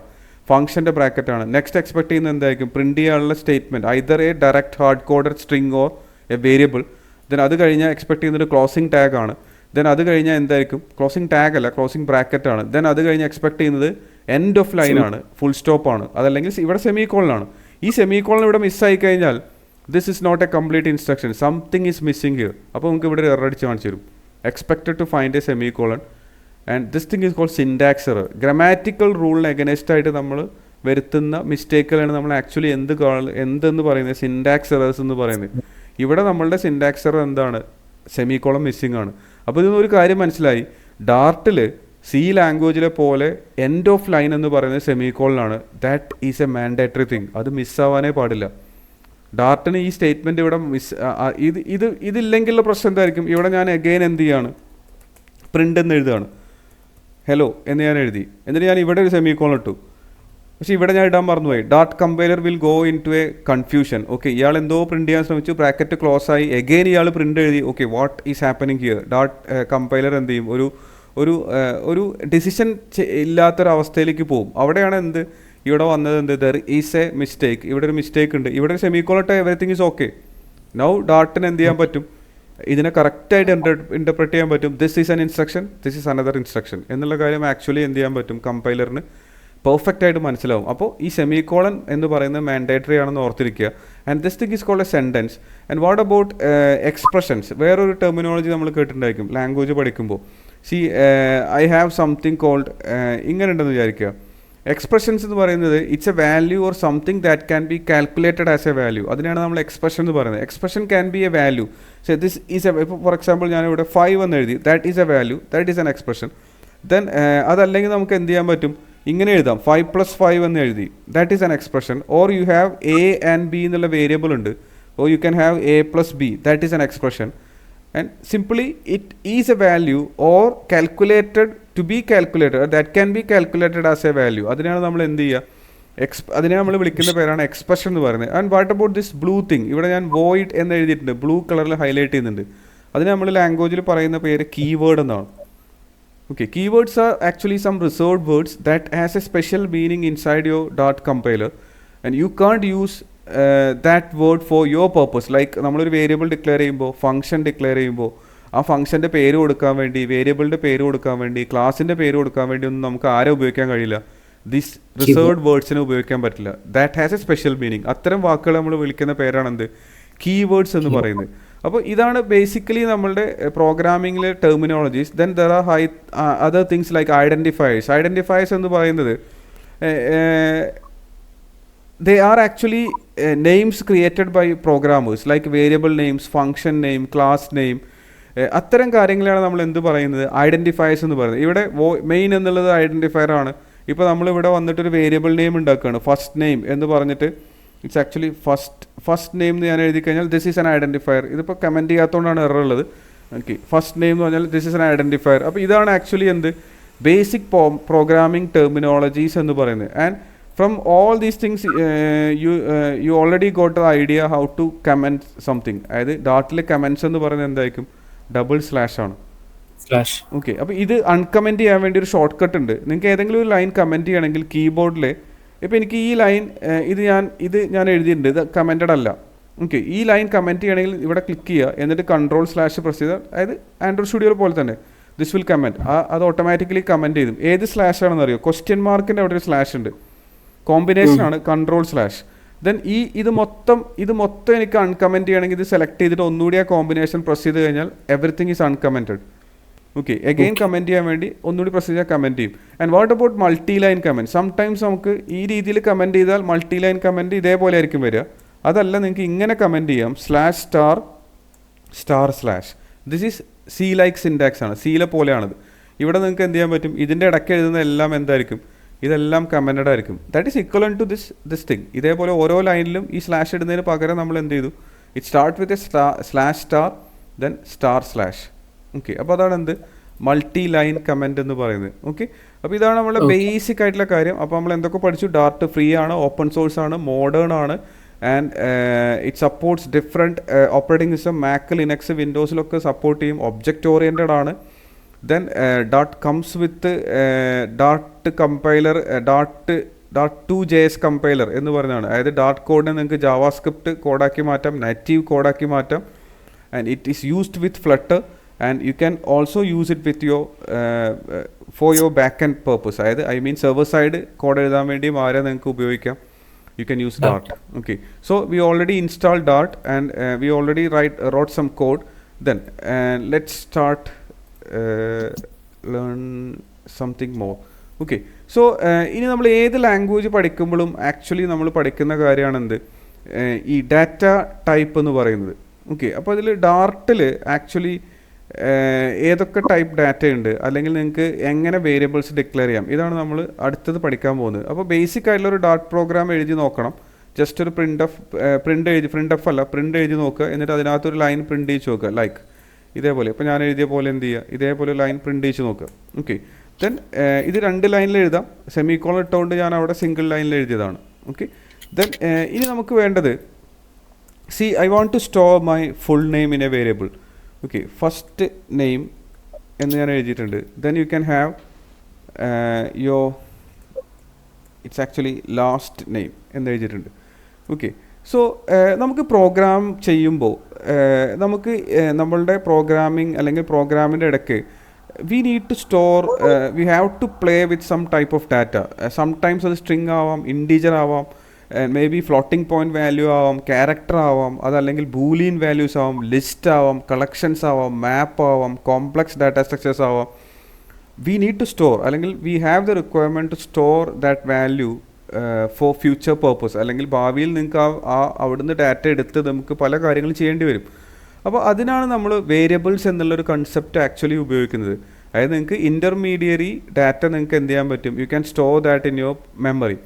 ഫംഗ്ഷൻ്റെ ബ്രാക്കറ്റാണ്. നെക്സ്റ്റ് എക്സ്പെക്ട് ചെയ്യുന്നത് എന്തായിരിക്കും, പ്രിൻറ്റ് ചെയ്യാനുള്ള statement, either A direct hard coded string or A variable. Then അത് കഴിഞ്ഞാൽ എക്സ്പെക്ട് ചെയ്യുന്നത് ക്ലോസിംഗ് ടാഗ് ആണ്. ദെൻ അത് കഴിഞ്ഞാൽ എന്തായിരിക്കും, ക്ലോസിംഗ് ടാഗ് അല്ല ക്ലോസിംഗ് ബ്രാക്കറ്റ് ആണ്. ദെൻ അത് കഴിഞ്ഞ് എക്സ്പെക്ട് ചെയ്യുന്നത് എൻഡ് ഓഫ് ലൈൻ ആണ്, ഫുൾ സ്റ്റോപ്പ് ആണ്. അതല്ലെങ്കിൽ ഇവിടെ സെമിക്കോളനാണ്. ഈ സെമിക്കോളൻ ഇവിടെ മിസ്സായി കഴിഞ്ഞാൽ this is not a complete instruction, something is missing here. അപ്പോൾ നമുക്ക് ഇവിടെ ഒരു എറർ അടിച്ച് കാണിച്ചു തരും, expected to find a semicolon and this thing is called syntax error. Grammatical റൂളിന് എഗനസ്റ്റ് ആയിട്ട് നമ്മൾ വരുത്തുന്ന മിസ്റ്റേക്കുകളാണ് നമ്മൾ ആക്ച്വലി എന്തെന്ന് പറയുന്നത്, സിൻടാക്സ് എറേഴ്സ് എന്ന് പറയുന്നത്. ഇവിടെ നമ്മളുടെ സിൻടാക്സ് എറർ എന്താണ്, സെമിക്കോളൻ മിസ്സിംഗ് ആണ്. അപ്പോൾ ഇതിന് ഒരു കാര്യം മനസ്സിലായി, ഡാർട്ടിൽ സി ലാംഗ്വേജിലെ പോലെ എൻഡ് ഓഫ് ലൈൻ എന്ന് പറയുന്നത് സെമിക്കോളനാണ്. That is a mandatory thing, അത് മിസ്സാവാനേ പാടില്ല. ഡാർട്ടിന് ഈ സ്റ്റേറ്റ്മെൻറ്റ് ഇവിടെ ഇതില്ലെങ്കിലുള്ള പ്രശ്നം എന്തായിരിക്കും, ഇവിടെ ഞാൻ അഗെയിൻ എന്ത് ചെയ്യാണ്, പ്രിൻ്റ് എന്ന് എഴുതുകയാണ്, ഹലോ എന്ന് ഞാൻ എഴുതി. എന്നിട്ട് ഞാൻ ഇവിടെ ഒരു സെമിക്കോളൻ ഇട്ടു. പക്ഷേ ഇവിടെ ഞാൻ ഇടാൻ മറന്നുപോയി. Dart compiler will go into a confusion. Okay, ഇയാൾ എന്തോ പ്രിൻറ്റ് ചെയ്യാൻ ശ്രമിച്ചു, ബ്രാക്കറ്റ് ക്ലോസ് ആയി, എഗെയിൻ ഇയാൾ പ്രിൻറ്റ് എഴുതി. Okay, what is happening here? Dart compiler എന്ത് ചെയ്യും? ഒരു ഡിസിഷൻ ഇല്ലാത്തൊരവസ്ഥയിലേക്ക് പോകും. അവിടെയാണ് എന്ത് ഇവിടെ വന്നത്, എന്ത് ദർ ഈസ് എ മിസ്റ്റേക്ക്, ഇവിടെ ഒരു മിസ്റ്റേക്ക് ഉണ്ട്, ഇവിടെ ഒരു സെമിക്കോളട്ട് എവറിത്തിങ് ഈസ് ഓക്കെ. നൗ ഡാർട്ടിന് എന്ത് ചെയ്യാൻ പറ്റും? ഇതിനെ കറക്റ്റായിട്ട് ഇൻ്റർപ്രറ്റ് ചെയ്യാൻ പറ്റും. This is an instruction, this is another instruction എന്നുള്ള കാര്യം ആക്ച്വലി എന്ത് ചെയ്യാൻ പറ്റും? കമ്പൈലറിന് പെർഫെക്റ്റ് ആയിട്ട് മനസ്സിലാവും. അപ്പോൾ ഈ സെമിക്കോളൻ എന്ന് പറയുന്നത് മാൻഡേറ്ററി ആണെന്ന് ഓർത്തിരിക്കുക. And this thing is called a sentence. And what about expressions? വേറൊരു ടെർമിനോളജി നമ്മൾ കേട്ടിട്ടുണ്ടായിരിക്കും ലാംഗ്വേജ് പഠിക്കുമ്പോൾ. See I have something called, ഇങ്ങനെ ഉണ്ടെന്ന് വിചാരിക്കുക. എക്സ്പ്രഷൻസ് എന്ന് പറയുന്നത് it's a value or something that can be calculated as a value. അതിനാണ് നമ്മൾ എക്സ്പ്രഷൻ എന്ന് പറയുന്നത്. Expression can be a value. So this is a, ഇപ്പോൾ ഫോർ എക്സാമ്പിൾ ഞാനിവിടെ 5 എന്ന് എഴുതി, that is a value, that is N expression. Then അതല്ലെങ്കിൽ നമുക്ക് എന്ത് ചെയ്യാൻ പറ്റും? ഇങ്ങനെ എഴുതാം, 5 + 5 എന്ന് എഴുതി, that is an expression. Or you have a and b എന്നുള്ള വേരിയബിൾ ഉണ്ട്, or you can have a + b, that is an expression. And simply it is a value or calculated to be calculated, that can be calculated as a value. അതിനാണ് നമ്മൾ എന്ത് ചെയ്യുക? അതിനെ നമ്മൾ വിളിക്കുന്ന പേരാണ് എക്സ്പ്രഷൻ എന്ന് പറയുന്നത്. And what about this blue thing? ഇവിടെ ഞാൻ വോയിഡ് എന്ന് എഴുതിയിട്ടുണ്ട്, ബ്ലൂ കളറിൽ ഹൈലൈറ്റ് ചെയ്യുന്നുണ്ട്. അതിന് നമ്മൾ ലാംഗ്വേജിൽ പറയുന്ന പേര് കീവേഡ് എന്നാണ്. Okay, keywords are actually some reserved words that has a special meaning inside your Dart compiler, and you can't use that word for your purpose. Like നമ്മളൊരു വേരിയബിൾ ഡിക്ലെയർ ചെയ്യുമ്പോൾ, ഫംഗ്ഷൻ ഡിക്ലെയർ ചെയ്യുമ്പോൾ, ആ ഫംഗ്ഷൻ്റെ പേര് കൊടുക്കാൻ വേണ്ടി, വേരിയബിളിൻ്റെ പേര് കൊടുക്കാൻ വേണ്ടി, ക്ലാസിൻ്റെ പേര് കൊടുക്കാൻ വേണ്ടി ഒന്നും നമുക്ക് ആരെ ഉപയോഗിക്കാൻ കഴിയില്ല. ദിസ് റിസർവ്ഡ് വേർഡ്സിനെ ഉപയോഗിക്കാൻ പറ്റില്ല. That has a special meaning. അത്തരം വാക്കുകൾ നമ്മൾ വിളിക്കുന്ന പേരാണെന്ത്? കീവേഡ്സ് എന്ന് പറയുന്നത്. അപ്പോൾ ഇതാണ് ബേസിക്കലി നമ്മളുടെ പ്രോഗ്രാമിങ്ങിലെ terminologies. Then there are other things like identifiers. Identifiers എന്ന് പറയുന്നത് they are actually names created by programmers like variable names, function name, class name. അത്തരം കാര്യങ്ങളാണ് നമ്മൾ എന്ത് പറയുന്നത്? ഐഡൻറ്റിഫയേഴ്സ് എന്ന് പറയുന്നത്. ഇവിടെ മെയിൻ എന്നുള്ളത് ഐഡൻറ്റിഫയർ ആണ്. ഇപ്പോൾ നമ്മളിവിടെ വന്നിട്ടൊരു വേരിയബിൾ നെയിം ഉണ്ടാക്കുകയാണ്, ഫസ്റ്റ് നെയിം എന്ന് പറഞ്ഞിട്ട്. ഇറ്റ്സ് ആക്ച്വലി ഫസ്റ്റ് നെയിം എന്ന് ഞാൻ എഴുതി കഴിഞ്ഞാൽ ദിസ് ഈസ് ആൻ ഐഡൻറ്റിഫയർ. ഇതിപ്പോൾ കമൻറ്റ് ചെയ്യാത്തതുകൊണ്ടാണ് എറർ ഉള്ളത്. ഓക്കെ, ഫസ്റ്റ് നെയിം എന്ന് പറഞ്ഞാൽ ദിസ് ഈസ് ആൻ ഐഡൻറ്റിഫയർ. അപ്പോൾ ഇതാണ് ആക്ച്വലി എന്ത് ബേസിക് പ്രോഗ്രാമിംഗ് ടെർമിനോളജീസ് എന്ന് പറയുന്നത്. And from all these things you already got the idea how to comment something. അതായത് ഡാട്ടിലെ കമൻറ്റ്സ് എന്ന് പറയുന്നത് എന്തായിരിക്കും? ഡബിൾ സ്ലാഷ് ആണ്. ഓക്കെ, അപ്പോൾ ഇത് അൺകമൻറ്റ് ചെയ്യാൻ വേണ്ടി ഒരു ഷോർട്ട് കട്ട് ഉണ്ട്. നിങ്ങൾക്ക് ഏതെങ്കിലും ഒരു ലൈൻ കമൻറ്റ് ചെയ്യണമെങ്കിൽ കീബോർഡിൽ, ഇപ്പോൾ എനിക്ക് ഈ ലൈൻ ഇത് ഞാൻ എഴുതിയിട്ടുണ്ട്, ഇത് കമൻറ്റഡ് അല്ല. ഓക്കെ, ഈ ലൈൻ കമൻറ്റ് ചെയ്യണമെങ്കിൽ ഇവിടെ ക്ലിക്ക് ചെയ്യുക, എന്നിട്ട് കൺട്രോൾ/ പ്രസ് ചെയ്താൽ, അതായത് ആൻഡ്രോയിഡ് സ്റ്റുഡിയോയിൽ പോലെ തന്നെ ദിസ് വിൽ കമൻറ്റ്. അത് ഓട്ടോമാറ്റിക്കലി കമൻറ്റ് ചെയ്തും. ഏത് സ്ലാഷ് ആണെന്ന് അറിയോ? ക്വസ്റ്റ്യൻ മാർക്കിൻ്റെ അവിടെ ഒരു സ്ലാഷ് ഉണ്ട്, കോമ്പിനേഷനാണ് കൺട്രോൾ/. ദെൻ ഇത് മൊത്തം എനിക്ക് അൺകമൻറ്റ് ചെയ്യണമെങ്കിൽ ഇത് സെലക്ട് ചെയ്തിട്ട് ഒന്നുകൂടി ആ കോമ്പിനേഷൻ പ്രസ് ചെയ്ത് കഴിഞ്ഞാൽ everything is uncommented. Okay, again comment ചെയ്യാൻ വേണ്ടി ഒന്നുകൂടി പ്രസ് ചെയ്താൽ കമൻറ്റ് ചെയ്യും. And what about multi line comment? Sometimes നമുക്ക് ഈ രീതിയിൽ കമൻറ്റ് ചെയ്താൽ മൾട്ടി ലൈൻ കമൻറ്റ് ഇതേപോലെ ആയിരിക്കും വരിക. അതല്ല, നിങ്ങൾക്ക് ഇങ്ങനെ കമൻറ്റ് ചെയ്യാം, /**/. This is C like syntax ആണ്, സീലെ പോലെയാണത്. ഇവിടെ നിങ്ങൾക്ക് എന്ത് ചെയ്യാൻ പറ്റും? ഇതിൻ്റെ ഇടയ്ക്ക് എഴുതുന്ന എല്ലാം എന്തായിരിക്കും? ഇതെല്ലാം കമൻറ്റഡ് ആയിരിക്കും. That is equivalent to this thing. ഇതേപോലെ ഓരോ ലൈനിലും ഈ സ്ലാഷ് ഇടുന്നതിന് പകരം നമ്മൾ എന്ത് ചെയ്തു? It start with A /*, then //. Okay, അപ്പോൾ അതാണ് എന്ത് മൾട്ടി ലൈൻ കമൻറ്റ് എന്ന് പറയുന്നത്. ഓക്കെ, അപ്പോൾ ഇതാണ് നമ്മളെ ബേസിക് ആയിട്ടുള്ള കാര്യം. അപ്പോൾ നമ്മൾ എന്തൊക്കെ പഠിച്ചു? ഡാർട്ട് ഫ്രീ ആണ്, ഓപ്പൺ സോഴ്സ് ആണ്, മോഡേൺ ആണ്, and it supports different operating system. Mac, Linux, വിൻഡോസിലൊക്കെ സപ്പോർട്ട് ചെയ്യും. ഒബ്ജക്റ്റ് ഓറിയൻറ്റഡ് ആണ്. Then Dart comes with Dart compiler, Dart2JS compiler എന്ന് പറയുന്നതാണ്. അതായത് ഡാർട്ട് കോഡിനെ നിങ്ങൾക്ക് ജാവാസ്ക്രിപ്റ്റ് കോഡാക്കി മാറ്റാം, നേറ്റീവ് കോഡാക്കി മാറ്റാം. And it is used with flutter, and you can also use it with for your back and purpose. അതായത് server side code എഴുതാൻ വേണ്ടിയും നിങ്ങൾക്ക് ഉപയോഗിക്കാം. You can use Dart. Okay, so we already installed Dart, and we already wrote some code. Then let's start learn something more. Okay, so ഇനി നമ്മൾ ഏത് language പഠിക്കുമ്പോഴും actually നമ്മൾ പഠിക്കുന്ന കാര്യമാണ് എന്ത്? ഈ ഡാറ്റ ടൈപ്പ് എന്ന് പറയുന്നത്. ഓക്കെ, അപ്പോൾ അതിൽ ഡാർട്ടിൽ ആക്ച്വലി ഏതൊക്കെ ടൈപ്പ് ഡാറ്റ ഉണ്ട്, അല്ലെങ്കിൽ നിങ്ങൾക്ക് എങ്ങനെ വേരിയബിൾസ് ഡിക്ലെയർ ചെയ്യാം, ഇതാണ് നമ്മൾ അടുത്തത് പഠിക്കാൻ പോകുന്നത്. അപ്പോൾ ബേസിക് ആയിട്ടുള്ളൊരു ഡാർട്ട് പ്രോഗ്രാം എഴുതി നോക്കണം. ജസ്റ്റ് ഒരു പ്രിൻ്റ് എഴുതി നോക്കുക. എന്നിട്ട് അതിനകത്തൊരു ലൈൻ പ്രിൻ്റ് ചെയ്ത് നോക്കുക. ലൈക്ക് ഇതേപോലെ ഇപ്പോൾ ഞാൻ എഴുതിയ പോലെ എന്ത് ചെയ്യുക? ഇതേപോലെ ലൈൻ പ്രിൻ്റ് ചെയ്ത് നോക്കുക. ഓക്കെ, ദെൻ ഇത് 2 ലൈനിൽ എഴുതാം. സെമിക്കോളൻ ഇട്ടുകൊണ്ട് ഞാൻ അവിടെ സിംഗിൾ ലൈനിൽ എഴുതിയതാണ്. ഓക്കെ, ദെൻ ഇനി നമുക്ക് വേണ്ടത് I want to store my full name in a variable. Okay, first name എന്ന് ഞാൻ എഴുതിയിട്ടുണ്ട്. Then you can have its actually last name എന്ന് എഴുതിയിട്ടുണ്ട്. ഓക്കെ, സോ നമുക്ക് പ്രോഗ്രാം ചെയ്യുമ്പോൾ നമുക്ക് നമ്മളുടെ പ്രോഗ്രാമിംഗ് അല്ലെങ്കിൽ പ്രോഗ്രാമിൻ്റെ ഇടയ്ക്ക് we need to store we have to play with some type of data. Sometimes അത് സ്ട്രിങ് ആവാം, ഇൻറ്റീജർ ആവാം, may be floating point value ആവാം, ക്യാരക്ടർ ആവാം, അതല്ലെങ്കിൽ ബൂലിയൻ വാല്യൂസ് ആവാം, ലിസ്റ്റ് ആവാം, കളക്ഷൻസ് ആവാം, മാപ്പ് ആവാം, കോംപ്ലക്സ് ഡാറ്റ സ്ട്രക്ചേഴ്സ് ആവാം. വി നീഡ് ടു സ്റ്റോർ അല്ലെങ്കിൽ we have the requirement to store that value for future purpose. അല്ലെങ്കിൽ ഭാവിയിൽ നിങ്ങൾക്ക് അവിടുന്ന് ഡാറ്റ എടുത്ത് നമുക്ക് പല കാര്യങ്ങളും ചെയ്യേണ്ടി വരും. അപ്പോൾ അതിനാണ് നമ്മൾ വേരിയബിൾസ് എന്നുള്ളൊരു കൺസെപ്റ്റ് ആക്ച്വലി ഉപയോഗിക്കുന്നത്. അതായത് നിങ്ങൾക്ക് ഇൻ്റർമീഡിയറി ഡാറ്റ നിങ്ങൾക്ക് എന്ത് ചെയ്യാൻ പറ്റും, you can store that in your memory.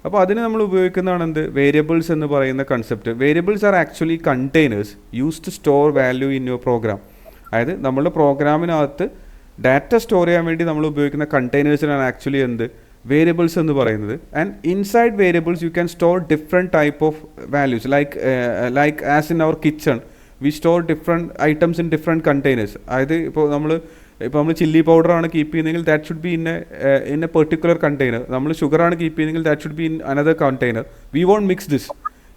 അപ്പോൾ അതിന് നമ്മൾ ഉപയോഗിക്കുന്നതാണ് എന്ത്, വേരിയബിൾസ് എന്ന് പറയുന്ന concept. Variables are actually containers use to store value in your program. അതായത് നമ്മളുടെ പ്രോഗ്രാമിനകത്ത് ഡാറ്റ സ്റ്റോർ ചെയ്യാൻ വേണ്ടി നമ്മൾ ഉപയോഗിക്കുന്ന കണ്ടെയ്നേഴ്സിനാണ് ആക്ച്വലി എന്ത്, വേരിയബിൾസ് എന്ന് പറയുന്നത്. And inside variables you can store different type of values like as in our kitchen we store different items in different containers. അതായത് ഇപ്പോൾ നമ്മൾ ചില്ലി പൗഡറാണ് കീപ്പ് ചെയ്യുന്നതെങ്കിൽ that should be in a particular container. നമ്മൾ ഷുഗറാണ് keep ചെയ്യുന്നതെങ്കിൽ that should be in another container. We won't mix this.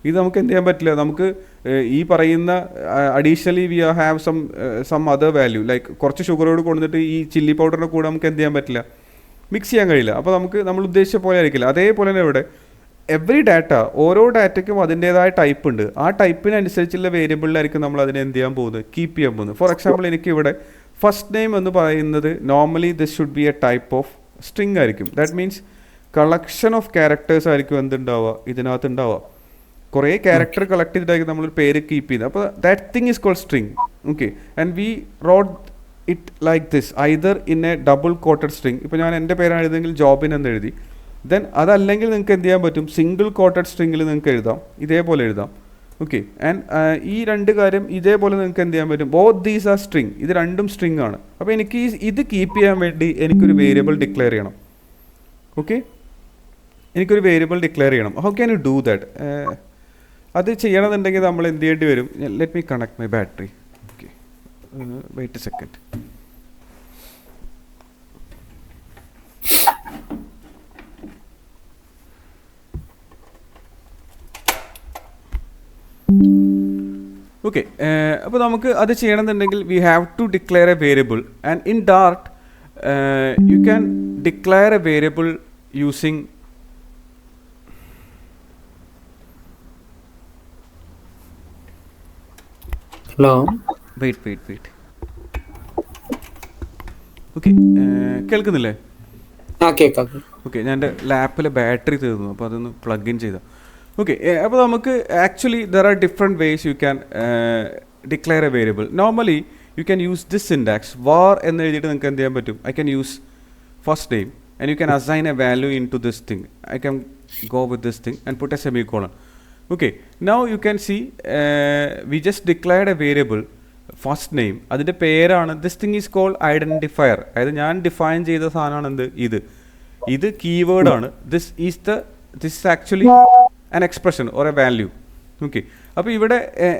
ഇത് നമുക്ക് എന്ത് ചെയ്യാൻ പറ്റില്ല. നമുക്ക് ഈ പറയുന്ന additionally we have some other value like കുറച്ച് ഷുഗറോട് കൊണ്ടുവന്നിട്ട് ഈ ചില്ലി പൗഡറിൻ്റെ കൂടെ നമുക്ക് എന്ത് ചെയ്യാൻ പറ്റില്ല, മിക്സ് ചെയ്യാൻ കഴിയില്ല. അപ്പോൾ നമുക്ക് നമ്മൾ ഉദ്ദേശിച്ച പോലെ ആയിരിക്കില്ല. അതേപോലെ തന്നെ ഇവിടെ എവറി ഡാറ്റ, ഓരോ ഡാറ്റയ്ക്കും അതിൻ്റേതായ ടൈപ്പ് ഉണ്ട്. ആ ടൈപ്പിനനുസരിച്ചുള്ള വേരിയബിളിലായിരിക്കും നമ്മൾ അതിനെ എന്ത് ചെയ്യാൻ പോകുന്നത്, കീപ്പ് ചെയ്യാൻ പോകുന്നത്. ഫോർ എക്സാമ്പിൾ എനിക്കിവിടെ ഫസ്റ്റ് നെയിം എന്ന് പറയുന്നത് normally this should be a type of string ആയിരിക്കും. That means collection of characters ആയിരിക്കും എന്തുണ്ടാവുക, ഇതിനകത്ത് ഉണ്ടാവുക. കുറേ ക്യാരക്ടർ കളക്ട് ചെയ്തിട്ടായിരിക്കും നമ്മളൊരു പേര് കീപ്പ് ചെയ്യുന്നത്. അപ്പോൾ that thing is called string. Okay, and we wrote it like this either in a double quoted string. ഇപ്പോൾ ഞാൻ എൻ്റെ പേരാണ് എഴുതുമെങ്കിൽ ജോബിൻ എന്ന് എഴുതി. ദെൻ അതല്ലെങ്കിൽ നിങ്ങൾക്ക് എന്ത് ചെയ്യാൻ പറ്റും, സിംഗിൾ കോട്ടഡ് സ്ട്രിങ്ങിൽ നിങ്ങൾക്ക് എഴുതാം, ഇതേപോലെ എഴുതാം. ഓക്കെ, ആൻഡ് ഈ രണ്ട് കാര്യം ഇതേപോലെ നിങ്ങൾക്ക് എന്ത് ചെയ്യാൻ പറ്റും, ബോത്ത് ദീസ് ആർ സ്ട്രിങ്. ഇത് രണ്ടും സ്ട്രിങ് ആണ്. അപ്പോൾ എനിക്ക് ഇത് കീപ്പ് ചെയ്യാൻ വേണ്ടി എനിക്കൊരു വേരിയബിൾ ഡിക്ലെയർ ചെയ്യണം. ഓക്കെ, എനിക്കൊരു വേരിയബിൾ ഡിക്ലെയർ ചെയ്യണം. How can you do that? അത് ചെയ്യണമെന്നുണ്ടെങ്കിൽ നമ്മൾ എന്ത് ചെയ്യേണ്ടി വരും, let me connect my battery. Okay, wait a second. Okay, അപ്പോൾ നമുക്ക് അത് ചെയ്യണമെന്നുണ്ടെങ്കിൽ we have to declare a variable. And in Dart you can declare a variable using wait. Okay, കേൾക്കുന്നില്ലേ? ഓക്കെ, ഞാൻ എൻ്റെ ലാപ്പിലെ ബാറ്ററി തീർന്നു, അപ്പോൾ അതൊന്ന് പ്ലഗ് ഇൻ ചെയ്താൽ. ഓക്കെ, അപ്പോൾ നമുക്ക് actually there are different ways you can declare a variable. Normally you can use this syntax var എന്ന് എഴുതിയിട്ട് നിങ്ങൾക്ക് എന്ത് ചെയ്യാൻ പറ്റും, I can use first name and you can assign a value into this thing. I can go with this thing and put a semicolon. Okay, now you can see we just declared a variable first name. അതിൻ്റെ പേരാണ്, this thing is called identifier. അതായത് ഞാൻ define ചെയ്ത സാധനമാണ് എന്ത്, ഇത് കീവേഡാണ്. this is actually an expression or a value. Okay, അപ്പോൾ ഇവിടെ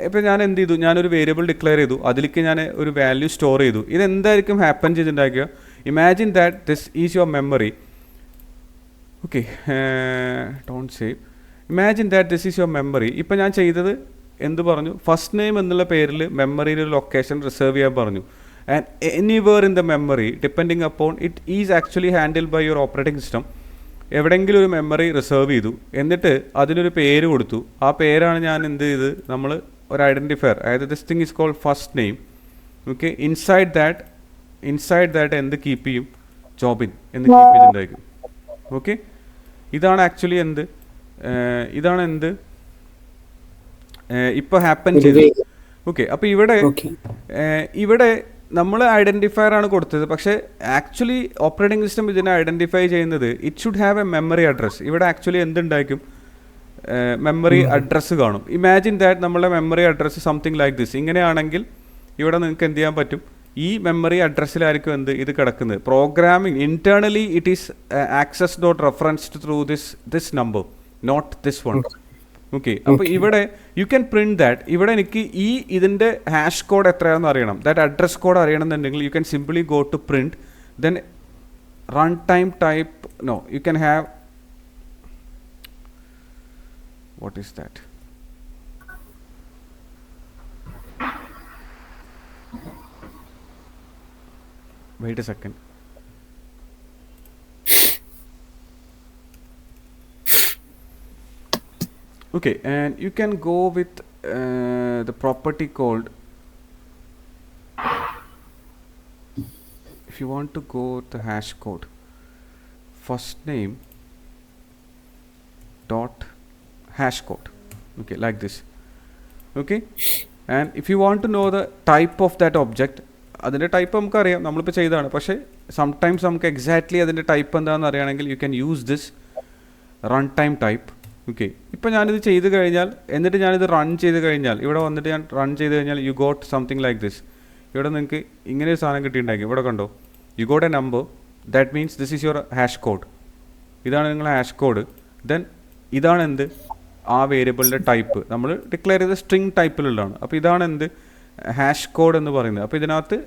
ഇപ്പോൾ ഞാൻ എന്ത് ചെയ്തു, ഞാനൊരു വേരിയബിൾ ഡിക്ലെയർ ചെയ്തു, അതിലേക്ക് ഞാൻ ഒരു വാല്യൂ സ്റ്റോർ ചെയ്തു. ഇതെന്തായിരിക്കും ഹാപ്പൻ ചെയ്തിട്ടുണ്ടാക്കുക, imagine that this is your memory. Okay, don't save. Imagine that this is your memory. ഇപ്പോൾ ഞാൻ ചെയ്തത് എന്ത് പറഞ്ഞു, ഫസ്റ്റ് നെയിം എന്നുള്ള പേരിൽ മെമ്മറിയിൽ ഒരു ലൊക്കേഷൻ റിസർവ് ചെയ്യാൻ പറഞ്ഞു. And anywhere in the memory depending upon it is actually handled by your operating system. എവിടെയെങ്കിലും ഒരു മെമ്മറി റിസർവ് ചെയ്തു, എന്നിട്ട് അതിനൊരു പേര് കൊടുത്തു. ആ പേരാണ് ഞാൻ എന്ത് ചെയ്ത്, നമ്മൾ ഒരു ഐഡൻറ്റിഫയർ, അതായത് this thing is called first name. Okay, inside that എന്ത് കീപ്പ് ചെയ്യും, ജോബിൻ എന്ന് കീപ്പ് ചെയ്തിട്ടുണ്ടായിരിക്കും. ഓക്കെ, ഇതാണ് ആക്ച്വലി എന്ത്, ഇതാണ് എന്ത് ഇപ്പോൾ ഹാപ്പൻ ചെയ്തത്. ഓക്കെ, അപ്പോൾ ഇവിടെ നമ്മൾ ഐഡൻറ്റിഫയർ ആണ് കൊടുത്തത്, പക്ഷേ ആക്ച്വലി ഓപ്പറേറ്റിംഗ് സിസ്റ്റം ഇതിനെ ഐഡൻറ്റിഫൈ ചെയ്യുന്നത് it should have A memory address. ഇവിടെ ആക്ച്വലി എന്തുണ്ടായിരിക്കും, മെമ്മറി അഡ്രസ്സ് കാണും. ഇമാജിൻ ദാറ്റ് നമ്മളുടെ memory address something like this. ഇങ്ങനെയാണെങ്കിൽ ഇവിടെ നിങ്ങൾക്ക് എന്ത് ചെയ്യാൻ പറ്റും, ഈ മെമ്മറി അഡ്രസ്സിലായിരിക്കും എന്ത് ഇത് കിടക്കുന്നത്. Programming internally it is access dot referenced through this number, not this one. Okay, അപ്പോൾ ഇവിടെ യു ക്യാൻ പ്രിന്റ് ദാറ്റ്. ഇവിടെ എനിക്ക് ഈ ഇതിൻ്റെ ഹാഷ് കോഡ് എത്രയാണെന്ന് അറിയണം, ദാറ്റ് അഡ്രസ് കോഡ് അറിയണമെന്നുണ്ടെങ്കിൽ you can simply go to print, then run time type, no you can have, what is that? Wait a second. Okay, and you can go with the property called, if you want to go with the hash code, first name dot hash code, okay, like this. Okay, and if you want to know the type of that object, അതിൻ്റെ type നമുക്കറിയാം, നമ്മളിപ്പോൾ ചെയ്തതാണ്. പക്ഷേ sometimes നമുക്ക് exactly അതിൻ്റെ type എന്താണെന്ന് അറിയണമെങ്കിൽ U can use this run time type. Okay, ഇപ്പോൾ ഞാനിത് ചെയ്ത് കഴിഞ്ഞാൽ, എന്നിട്ട് ഞാനിത് റൺ ചെയ്ത് കഴിഞ്ഞാൽ, ഇവിടെ വന്നിട്ട് ഞാൻ റൺ ചെയ്ത് കഴിഞ്ഞാൽ you got something like this. ഇവിടെ നിങ്ങൾക്ക് ഇങ്ങനെ ഒരു സാധനം കിട്ടിയിട്ടുണ്ടായിരിക്കും. ഇവിടെ കണ്ടോ, you got A number, that means this is your hash code. ഇതാണ് നിങ്ങളുടെ ഹാഷ് കോഡ്. ദെൻ ഇതാണ് എന്ത്, ആ വേരിയബിളിൻ്റെ ടൈപ്പ് നമ്മൾ ഡിക്ലെയർ ചെയ്ത സ്ട്രിങ് ടൈപ്പിലുള്ളതാണ്. അപ്പോൾ ഇതാണ് എന്ത്, ഹാഷ് കോഡ് എന്ന് പറയുന്നത്. അപ്പോൾ ഇതിനകത്ത്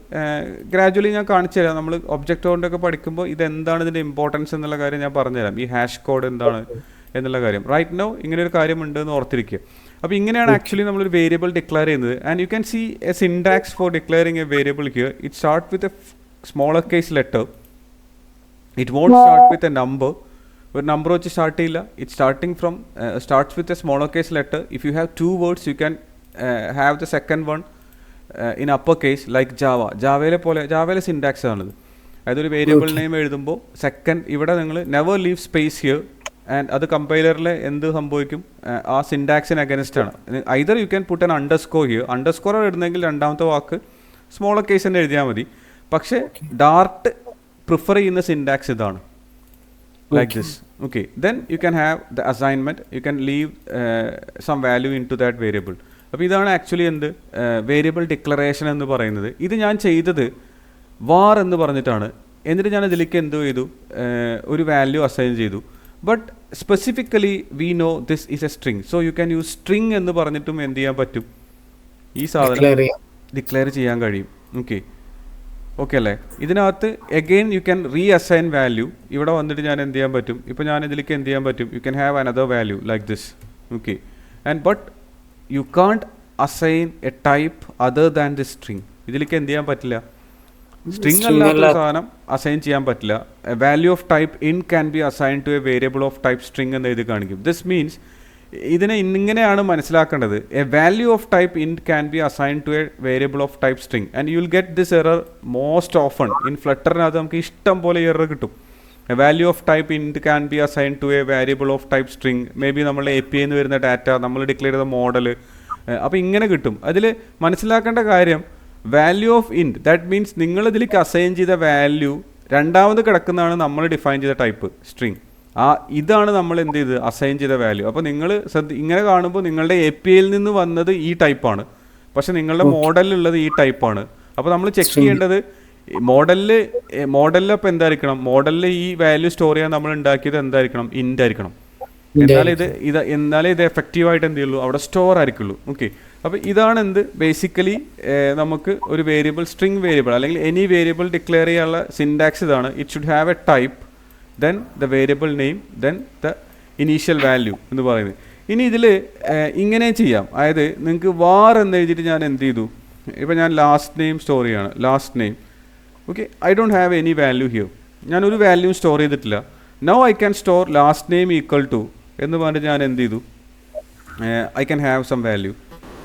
ഗ്രാജുവലി ഞാൻ കാണിച്ചു തരാം. നമ്മൾ ഒബ്ജക്റ്റ് ഓറിയൻ്റഡ് പഠിക്കുമ്പോൾ ഇതെന്താണ് ഇതിൻ്റെ ഇമ്പോർട്ടൻസ് എന്നുള്ള കാര്യം ഞാൻ പറഞ്ഞുതരാം, ഈ ഹാഷ് കോഡ് എന്താണ് എന്നുള്ള കാര്യം. റൈറ്റ് നൗ ഇങ്ങനെ ഒരു കാര്യം ഉണ്ട് എന്ന് ഓർത്തിരിക്കുക. അപ്പോൾ ഇങ്ങനെയാണ് ആക്ച്വലി നമ്മളൊരു വേരിയബിൾ ഡിക്ലെയർ ചെയ്യുന്നത്. And you can see a syntax for declaring a variable here. It start with a smaller case letter. It won't start with a number. ഒരു നമ്പർ വെച്ച് സ്റ്റാർട്ട് ചെയ്യില്ല. It starts with a smaller case letter. If you have 2 words you can have the second one in upper case like ജാവയിലെ syntax ആണിത്. അതായത് ഒരു variable name എഴുതുമ്പോൾ second ഇവിടെ നിങ്ങൾ never leave space here. And അത് കമ്പൈലറിൽ എന്ത് സംഭവിക്കും, ആ സിൻടാക്സിന് അഗൻസ്റ്റ് ആണ്. Either you can put an underscore here. Underscore ഇടുന്നെങ്കിൽ രണ്ടാമത്തെ വാക്ക് സ്മോളർ കേസ് തന്നെ എഴുതിയാൽ മതി. പക്ഷേ ഡാർട്ട് പ്രിഫർ ചെയ്യുന്ന സിൻടാക്സ് ഇതാണ്, like this. Okay, then you can have the assignment, you can leave some value into that variable. അപ്പോൾ ഇതാണ് ആക്ച്വലി എന്ത്, വേരിയബിൾ ഡിക്ലറേഷൻ എന്ന് പറയുന്നത്. ഇത് ഞാൻ ചെയ്തത് വാർ എന്ന് പറഞ്ഞിട്ടാണ്. എന്നിട്ട് ഞാൻ ഇതിലേക്ക് എന്ത് ചെയ്തു, ഒരു വാല്യൂ അസൈൻ ചെയ്തു. But specifically we know this is A string, so you can use string എന്ന് പറഞ്ഞിട്ടും എന്ത് ചെയ്യാൻ പറ്റും, ഈ സാധനം ഡിക്ലെയർ ചെയ്യാൻ കഴിയും. ഓക്കെ അല്ലേ. ഇതിനകത്ത് again you can re assign value. ഇവിടെ വന്നിട്ട് ഞാൻ എന്ത് ചെയ്യാൻ പറ്റും, ഇപ്പോൾ ഞാൻ ഇതിലേക്ക് എന്ത് ചെയ്യാൻ പറ്റും, you can have another value like this. Okay, and but you can't assign A type other than this string. ഇതിലേക്ക് എന്ത് ചെയ്യാൻ പറ്റില്ല, സ്ട്രിങ് അല്ലാത്ത സാധനം അസൈൻ ചെയ്യാൻ പറ്റില്ല. A value of type int can be assign to a variable of type string എന്ന് എഴുതി കാണിക്കും. ദിസ് മീൻസ് ഇതിനെ ഇങ്ങനെയാണ് മനസ്സിലാക്കേണ്ടത്. A value of type int can be assign to a variable of type string. And you will get this error most often ഇൻ ഫ്ലട്ടറിനകത്ത്. നമുക്ക് ഇഷ്ടം പോലെ എറർ കിട്ടും. A value of type int can be assign to a variable of type string. May be നമ്മളുടെ API എന്ന് വരുന്ന data, നമ്മൾ ഡിക്ലെയർ ചെയ്ത മോഡൽ, അപ്പോൾ ഇങ്ങനെ കിട്ടും. അതിൽ മനസ്സിലാക്കേണ്ട കാര്യം, വാല്യൂ ഓഫ് ഇൻറ്റ് ദാറ്റ് മീൻസ് നിങ്ങൾ ഇതിലേക്ക് അസൈൻ ചെയ്ത വാല്യൂ രണ്ടാമത് കിടക്കുന്നതാണ് നമ്മൾ ഡിഫൈൻ ചെയ്ത ടൈപ്പ് സ്ട്രിങ്. ഇതാണ് നമ്മൾ എന്ത് ചെയ്ത് അസൈൻ ചെയ്ത വാല്യൂ. അപ്പോൾ നിങ്ങൾ ഇങ്ങനെ കാണുമ്പോൾ നിങ്ങളുടെ APIയിൽ നിന്ന് വന്നത് ഈ ടൈപ്പാണ്, പക്ഷെ നിങ്ങളുടെ മോഡലിലുള്ളത് ഈ ടൈപ്പാണ്. അപ്പോൾ നമ്മൾ ചെക്ക് ചെയ്യേണ്ടത് മോഡലിൽ അപ്പോൾ എന്തായിരിക്കണം, മോഡലിൽ ഈ വാല്യൂ സ്റ്റോർ ചെയ്യാൻ നമ്മൾ ഉണ്ടാക്കിയത് എന്തായിരിക്കണം, ഇൻറ്റ് ആയിരിക്കണം. എന്നാലേ ഇത് എഫക്റ്റീവായിട്ട് എന്ത് ചെയ്യുള്ളൂ, അവിടെ സ്റ്റോർ ആയിരിക്കുള്ളൂ. ഓക്കെ, അപ്പോൾ ഇതാണ് എന്ത് ബേസിക്കലി നമുക്ക് ഒരു വേരിയബിൾ, സ്ട്രിങ് വേരിയബിൾ അല്ലെങ്കിൽ എനി വേരിയബിൾ ഡിക്ലെയർ ചെയ്യാനുള്ള സിൻടാക്സ് ഇതാണ്. It should have A type, then the variable name, then the initial value എന്ന് പറയുന്നത്. ഇനി ഇതിൽ ഇങ്ങനെ ചെയ്യാം. അതായത് നിങ്ങൾക്ക് വാർ എന്ന് എഴുതിയിട്ട് ഞാൻ എന്ത് ചെയ്തു, ഇപ്പോൾ ഞാൻ ലാസ്റ്റ് നെയിം സ്റ്റോർ ചെയ്യാണ്, last name. Okay, I don't have any value here. ഞാനൊരു വാല്യൂ സ്റ്റോർ ചെയ്തിട്ടില്ല. Now I can store last name equal to എന്ന് പറഞ്ഞിട്ട് ഞാൻ എന്ത് ചെയ്തു, I can have some value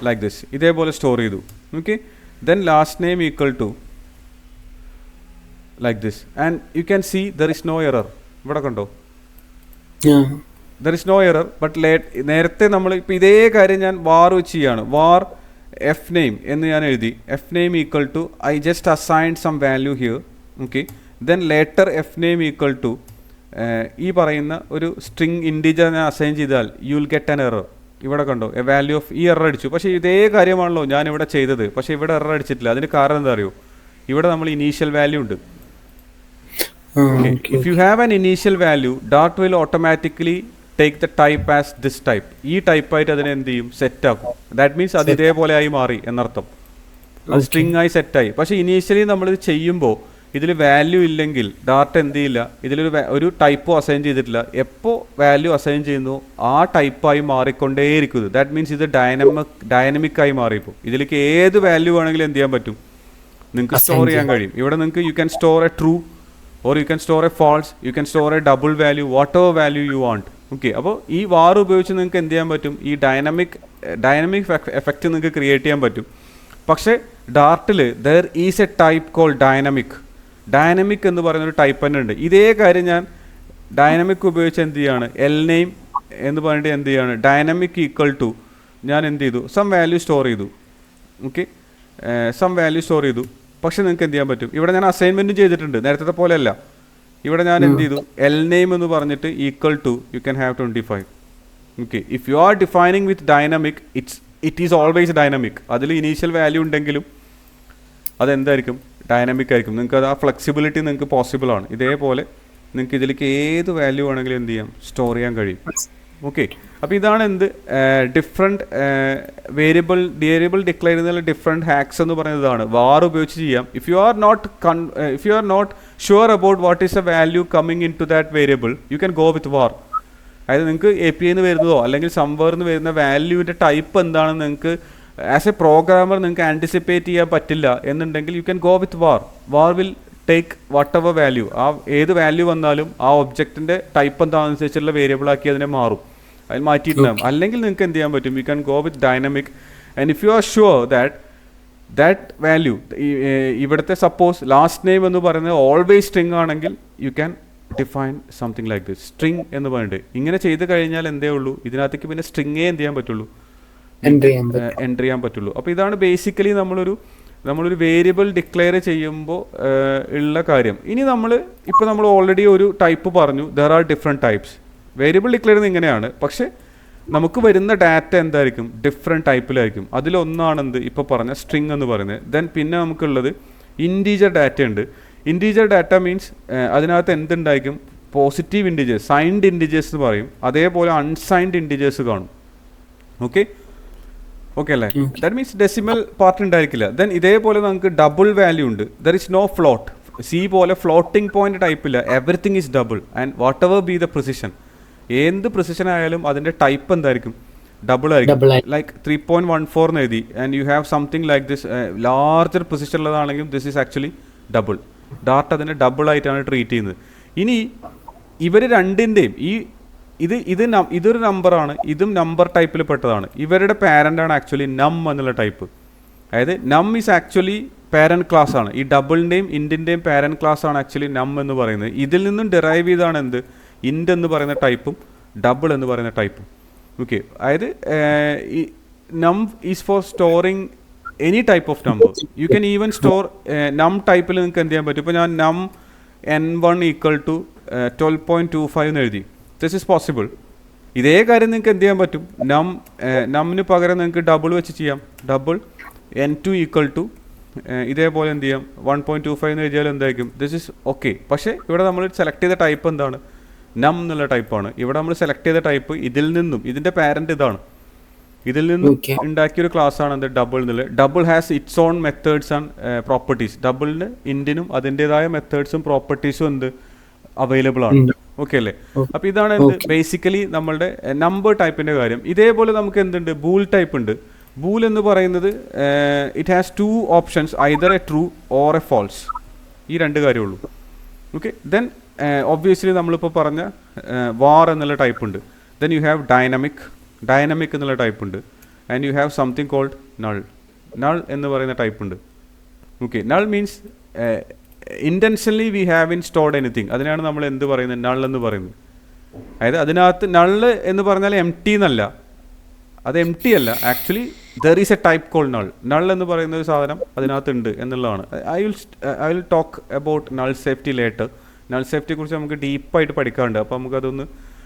like this. ഇതേപോലെ സ്റ്റോർ ചെയ്തു. Okay, then last name equal to like this, and you can see there is no error. ഇവിടെ കണ്ടോ, there is no error. but നേരത്തെ നമ്മൾ ഇപ്പോൾ ഇതേ കാര്യം ഞാൻ വാർ വെച്ച് ചെയ്യാണ്. വാർ എഫ് നെയിം എന്ന് ഞാൻ എഴുതി, F name equal to I just assigned some value here. Okay, then later F name equal to ഈ പറയുന്ന ഒരു സ്ട്രിങ് ഇൻഡിജർ ഞാൻ അസൈൻ ചെയ്താൽ you will get an error. ഇവിടെ കണ്ടോ, എ വാല്യൂ ഓഫ് ഈ എറർ അടിച്ചു. പക്ഷേ ഇതേ കാര്യമാണല്ലോ ഞാൻ ഇവിടെ ചെയ്തത്, പക്ഷേ ഇവിടെ എറർ അടിച്ചിട്ടില്ല. അതിന് കാരണം എന്താ അറിയോ, ഇവിടെ നമ്മൾ ഇനീഷ്യൽ വാല്യൂ ഉണ്ട്. If you have an initial value, Dart will automatically take the type as this type. ഈ ടൈപ്പ് ആയിട്ട് അതിനെ എന്ത് ചെയ്യും, സെറ്റ് ആക്കും. ദാറ്റ് മീൻസ് അത് ഇതേപോലെ ആയി മാറി എന്നർത്ഥം. അത് സ്ട്രിങ് ആയി സെറ്റായി. പക്ഷേ ഇനീഷ്യലി നമ്മളിത് ചെയ്യുമ്പോൾ ഇതിൽ വാല്യൂ ഇല്ലെങ്കിൽ ഡാർട്ട് എന്ത് ചെയ്യില്ല, ഇതിലൊരു ടൈപ്പോ അസൈൻ ചെയ്തിട്ടില്ല. എപ്പോൾ വാല്യൂ അസൈൻ ചെയ്യുന്നു ആ ടൈപ്പായി മാറിക്കൊണ്ടേയിരിക്കുന്നത്. ദാറ്റ് മീൻസ് ഇത് ഡൈനമിക് ആയി മാറിയപ്പോൾ ഇതിലേക്ക് ഏത് വാല്യൂ വേണമെങ്കിലും എന്ത് ചെയ്യാൻ പറ്റും, നിങ്ങൾക്ക് സ്റ്റോർ ചെയ്യാൻ കഴിയും. ഇവിടെ നിങ്ങൾക്ക് you can store A true or you can store a false, you can store a double value, whatever value you want. Okay, അപ്പോൾ ഈ വാർ ഉപയോഗിച്ച് നിങ്ങൾക്ക് എന്ത് ചെയ്യാൻ പറ്റും, ഈ ഡൈനമിക് എഫക്റ്റ് നിങ്ങൾക്ക് ക്രിയേറ്റ് ചെയ്യാൻ പറ്റും. പക്ഷേ ഡാർട്ടിൽ there is a type call dynamic എന്ന് പറയുന്നൊരു ടൈപ്പ് തന്നെ ഉണ്ട്. ഇതേ കാര്യം ഞാൻ ഡൈനമിക് ഉപയോഗിച്ച് എന്ത് ചെയ്യാണ്, എൽ നെയിം എന്ന് പറഞ്ഞിട്ട് എന്ത് ചെയ്യാണ്, ഡൈനമിക് ഈക്വൽ ടു ഞാൻ എന്ത് ചെയ്തു, സം വാല്യൂ സ്റ്റോർ ചെയ്തു. ഓക്കെ, സം വാല്യൂ സ്റ്റോർ ചെയ്തു. പക്ഷെ നിങ്ങൾക്ക് എന്ത് ചെയ്യാൻ പറ്റും, ഇവിടെ ഞാൻ അസൈൻമെൻറ്റും ചെയ്തിട്ടുണ്ട്, നേരത്തെ പോലെയല്ല. ഇവിടെ ഞാൻ എന്ത് ചെയ്തു, എൽ നെയിം എന്ന് പറഞ്ഞിട്ട് equal to you can have 25. Okay, if you are defining with dynamic it is always dynamic. അതിൽ ഇനീഷ്യൽ വാല്യൂ ഉണ്ടെങ്കിലും അതെന്തായിരിക്കും, ഡൈനമിക് ആയിരിക്കും. നിങ്ങൾക്ക് അത് ആ ഫ്ലെക്സിബിലിറ്റി നിങ്ങൾക്ക് പോസിബിൾ ആണ്. ഇതേപോലെ നിങ്ങൾക്ക് ഇതിലേക്ക് ഏത് വാല്യൂ വേണമെങ്കിലും എന്ത് ചെയ്യാം, സ്റ്റോർ ചെയ്യാൻ കഴിയും. ഓക്കെ, അപ്പോൾ ഇതാണ് എന്ത് ഡിഫറെൻറ്റ് വേരിയബിൾ ഡിക്ലെയർ ചെയ്യുന്ന ഡിഫറെൻറ്റ് ഹാക്സ് എന്ന് പറയുന്നതാണ്. വാർ ഉപയോഗിച്ച് ചെയ്യാം. If you are not sure about what is a value coming in to that variable, you can go with var. അതായത് നിങ്ങൾക്ക് API നിന്ന് വരുന്നതോ അല്ലെങ്കിൽ സംവേറിൽ നിന്ന് വരുന്ന വാല്യൂവിൻ്റെ ടൈപ്പ് എന്താണെന്ന് നിങ്ങൾക്ക് ആസ് എ പ്രോഗ്രാമർ നിങ്ങൾക്ക് ആൻറ്റിസിപ്പേറ്റ് ചെയ്യാൻ പറ്റില്ല എന്നുണ്ടെങ്കിൽ U can go with war will take what ever value. ആ ഏത് വാല്യൂ വന്നാലും ആ ഒബ്ജക്റ്റിൻ്റെ ടൈപ്പ് എന്താണെന്നനുസരിച്ചുള്ള വേരിയബിൾ ആക്കി അതിനെ മാറും, അതിൽ മാറ്റിയിട്ടുണ്ടാകും. അല്ലെങ്കിൽ നിങ്ങൾക്ക് എന്ത് ചെയ്യാൻ പറ്റും, you can go with dynamic. And if you R sure that value, ഇവിടുത്തെ സപ്പോസ് ലാസ്റ്റ് നെയിം എന്ന് പറയുന്നത് ഓൾവേസ് സ്ട്രിങ് ആണെങ്കിൽ you can define something like this, string എന്ന് പറഞ്ഞിട്ട്. ഇങ്ങനെ ചെയ്ത് കഴിഞ്ഞാൽ എന്തേ ഉള്ളൂ, ഇതിനകത്തേക്ക് പിന്നെ സ്ട്രിങ്ങേ എന്ത് ചെയ്യാൻ പറ്റുള്ളൂ, എൻ്റർ ചെയ്യാൻ പറ്റുള്ളൂ. അപ്പോൾ ഇതാണ് ബേസിക്കലി നമ്മളൊരു വേരിയബിൾ ഡിക്ലെയർ ചെയ്യുമ്പോൾ ഉള്ള കാര്യം. ഇനി നമ്മൾ ഓൾറെഡി ഒരു ടൈപ്പ് പറഞ്ഞു, there are different types. Variable declare ചെയ്യുന്നത് ഇങ്ങനെയാണ്, പക്ഷേ നമുക്ക് വരുന്ന ഡാറ്റ എന്തായിരിക്കും, ഡിഫറെൻറ്റ് ടൈപ്പിലായിരിക്കും. അതിലൊന്നാണെന്ത് ഇപ്പോൾ പറഞ്ഞ സ്ട്രിങ് എന്ന് പറയുന്നത്. ദെൻ പിന്നെ നമുക്കുള്ളത് ഇൻറ്റീജർ ഡാറ്റ ഉണ്ട്. ഇൻറ്റീജർ ഡാറ്റ മീൻസ് അതിനകത്ത് എന്തുണ്ടായിരിക്കും, പോസിറ്റീവ് ഇൻറ്റീജേഴ്സ്, സൈൻഡ് ഇൻറ്റീജേഴ്സ് എന്ന് പറയും, അതേപോലെ അൺസൈൻഡ് ഇൻറ്റീജേഴ്സ് കാണും. ഓക്കെ അല്ലേ, ദാറ്റ് മീൻസ് ഡെസിമൽ പാർട്ട് ഉണ്ടായിരിക്കില്ല. ദെൻ ഇതേപോലെ നമുക്ക് ഡബിൾ വാല്യൂ ഉണ്ട്. There is no float. C പോലെ ഫ്ലോട്ടിംഗ് പോയിന്റ് ടൈപ്പില്ല, everything is double. And whatever be the precision, എന്ത് പ്രിസിഷൻ ആയാലും അതിൻ്റെ ടൈപ്പ് എന്തായിരിക്കും, ഡബിൾ ആയിരിക്കും. ലൈക്ക് 3.14 എന്ന് എഴുതി and you have something like this, larger precision ഉള്ളതാണെങ്കിൽ this is actually double. Dart അതിനെ ഡബിൾ ആയിട്ടാണ് ട്രീറ്റ് ചെയ്യുന്നത്. ഇനി ഇവർ രണ്ടിൻ്റെയും ഇതൊരു നമ്പറാണ്, ഇതും നമ്പർ ടൈപ്പിൽ പെട്ടതാണ്. ഇവരുടെ പാരൻ്റാണ് ആക്ച്വലി നം എന്നുള്ള ടൈപ്പ്. അതായത് നം ഈസ് ആക്ച്വലി പാരൻറ്റ് ക്ലാസ് ആണ്. ഈ ഡബിളിൻ്റെയും ഇൻറ്റിൻ്റെയും പാരൻറ്റ് ക്ലാസ് ആണ് ആക്ച്വലി നം എന്ന് പറയുന്നത്. ഇതിൽ നിന്നും ഡിറൈവ് ചെയ്താണ് എന്ത്, ഇൻറ്റ് എന്ന് പറയുന്ന ടൈപ്പും ഡബിൾ എന്ന് പറയുന്ന ടൈപ്പും. ഓക്കെ, അതായത് നം is four storing any type of number. U can even store നം ടൈപ്പിൽ നിങ്ങൾക്ക് എന്ത് ചെയ്യാൻ പറ്റും. ഇപ്പോൾ ഞാൻ നം n1 ഈക്വൽ ടു 12.25 എന്ന് എഴുതി, ദിസ് ഈസ് പോസിബിൾ. ഇതേ കാര്യം നിങ്ങൾക്ക് എന്ത് ചെയ്യാൻ പറ്റും, നമ്മിന് പകരം നിങ്ങൾക്ക് ഡബിൾ വെച്ച് ചെയ്യാം. ഡബിൾ n2 ഈക്വൽ ടു ഇതേപോലെ എന്ത് ചെയ്യാം, 1.25 എന്ന് എഴുതിയാലും എന്തായിരിക്കും, ദിസ് ഈസ് ഓക്കെ. പക്ഷേ ഇവിടെ നമ്മൾ സെലക്ട് ചെയ്ത ടൈപ്പ് എന്താണ്, നം എന്നുള്ള ടൈപ്പാണ്. ഇവിടെ നമ്മൾ സെലക്ട് ചെയ്ത ടൈപ്പ് ഇതിൽ നിന്നും, ഇതിൻ്റെ പാരൻറ്റ് ഇതാണ്, ഇതിൽ നിന്നും ഉണ്ടാക്കിയൊരു ക്ലാസ് ആണ് എന്ത്, ഡബിൾ എന്നുള്ളത്. Double has its own methods and properties. ഡബിളിന് ഇൻറ്റിനും അതിൻ്റെതായ മെത്തേഡ്സും പ്രോപ്പർട്ടീസും എന്ത് അവൈലബിൾ ആണ്. ഓക്കെ അല്ലേ, അപ്പോൾ ഇതാണ് എന്ത് ബേസിക്കലി നമ്മളുടെ നമ്പർ ടൈപ്പിൻ്റെ കാര്യം. ഇതേപോലെ നമുക്ക് എന്തുണ്ട്, ബൂൾ ടൈപ്പ് ഉണ്ട്. ബൂൾ എന്ന് പറയുന്നത് it has 2 options, either a true or a false. ഈ രണ്ട് കാര്യമുള്ളൂ. ഓക്കെ, ദെൻ ഒബ്വിയസ്ലി നമ്മളിപ്പോൾ പറഞ്ഞ വാർ എന്നുള്ള ടൈപ്പ് ഉണ്ട്. ദെൻ യു ഹാവ് ഡൈനമിക് എന്നുള്ള ടൈപ്പ് ഉണ്ട്. And you have something called null എന്ന് പറയുന്ന ടൈപ്പ് ഉണ്ട്. Okay, null means intentionally we have in stored anything. അതിനാണ് നമ്മൾ എന്ത് പറയുന്നത്, നൾ എന്ന് പറയുന്നത്. അതായത് അതിനകത്ത് നള്ള് എന്ന് പറഞ്ഞാൽ എം ടി എന്നല്ല, അത് എം ടി അല്ല. Actually there is a type called null എന്ന് പറയുന്ന ഒരു സാധനം അതിനകത്തുണ്ട് എന്നുള്ളതാണ്. I will talk about null safety later. Null സേഫ്റ്റിയെ കുറിച്ച് നമുക്ക് ഡീപ്പായിട്ട് പഠിക്കാറുണ്ട്. അപ്പോൾ നമുക്കതൊന്ന്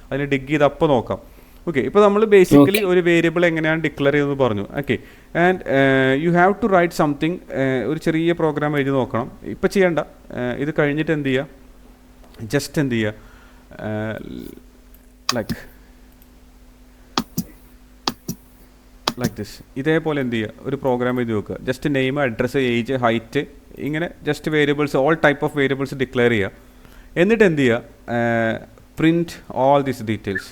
അതിന് ഡിഗ് ചെയ്ത് അപ്പോൾ നോക്കാം. ഓക്കെ, ഇപ്പോൾ നമ്മൾ ബേസിക്കലി ഒരു വേരിയബിൾ എങ്ങനെയാണ് ഡിക്ലെയർ ചെയ്യുന്നത് പറഞ്ഞു. Okay, and you have to write something. ഒരു ചെറിയ പ്രോഗ്രാം എഴുതി നോക്കണം. ഇപ്പോൾ ചെയ്യണ്ട, ഇത് കഴിഞ്ഞിട്ട് എന്ത് ചെയ്യുക, ജസ്റ്റ് എന്ത് ചെയ്യുക, ലൈക്ക് ദിസ്, ഇതേപോലെ എന്ത് ചെയ്യുക, ഒരു പ്രോഗ്രാം എഴുതി നോക്കുക. Just name, address, age, height, ഇങ്ങനെ just variables, all type of variables declare ചെയ്യുക. എന്നിട്ട് എന്ത് ചെയ്യുക, പ്രിൻറ്റ് ഓൾ ദീസ് ഡീറ്റെയിൽസ്.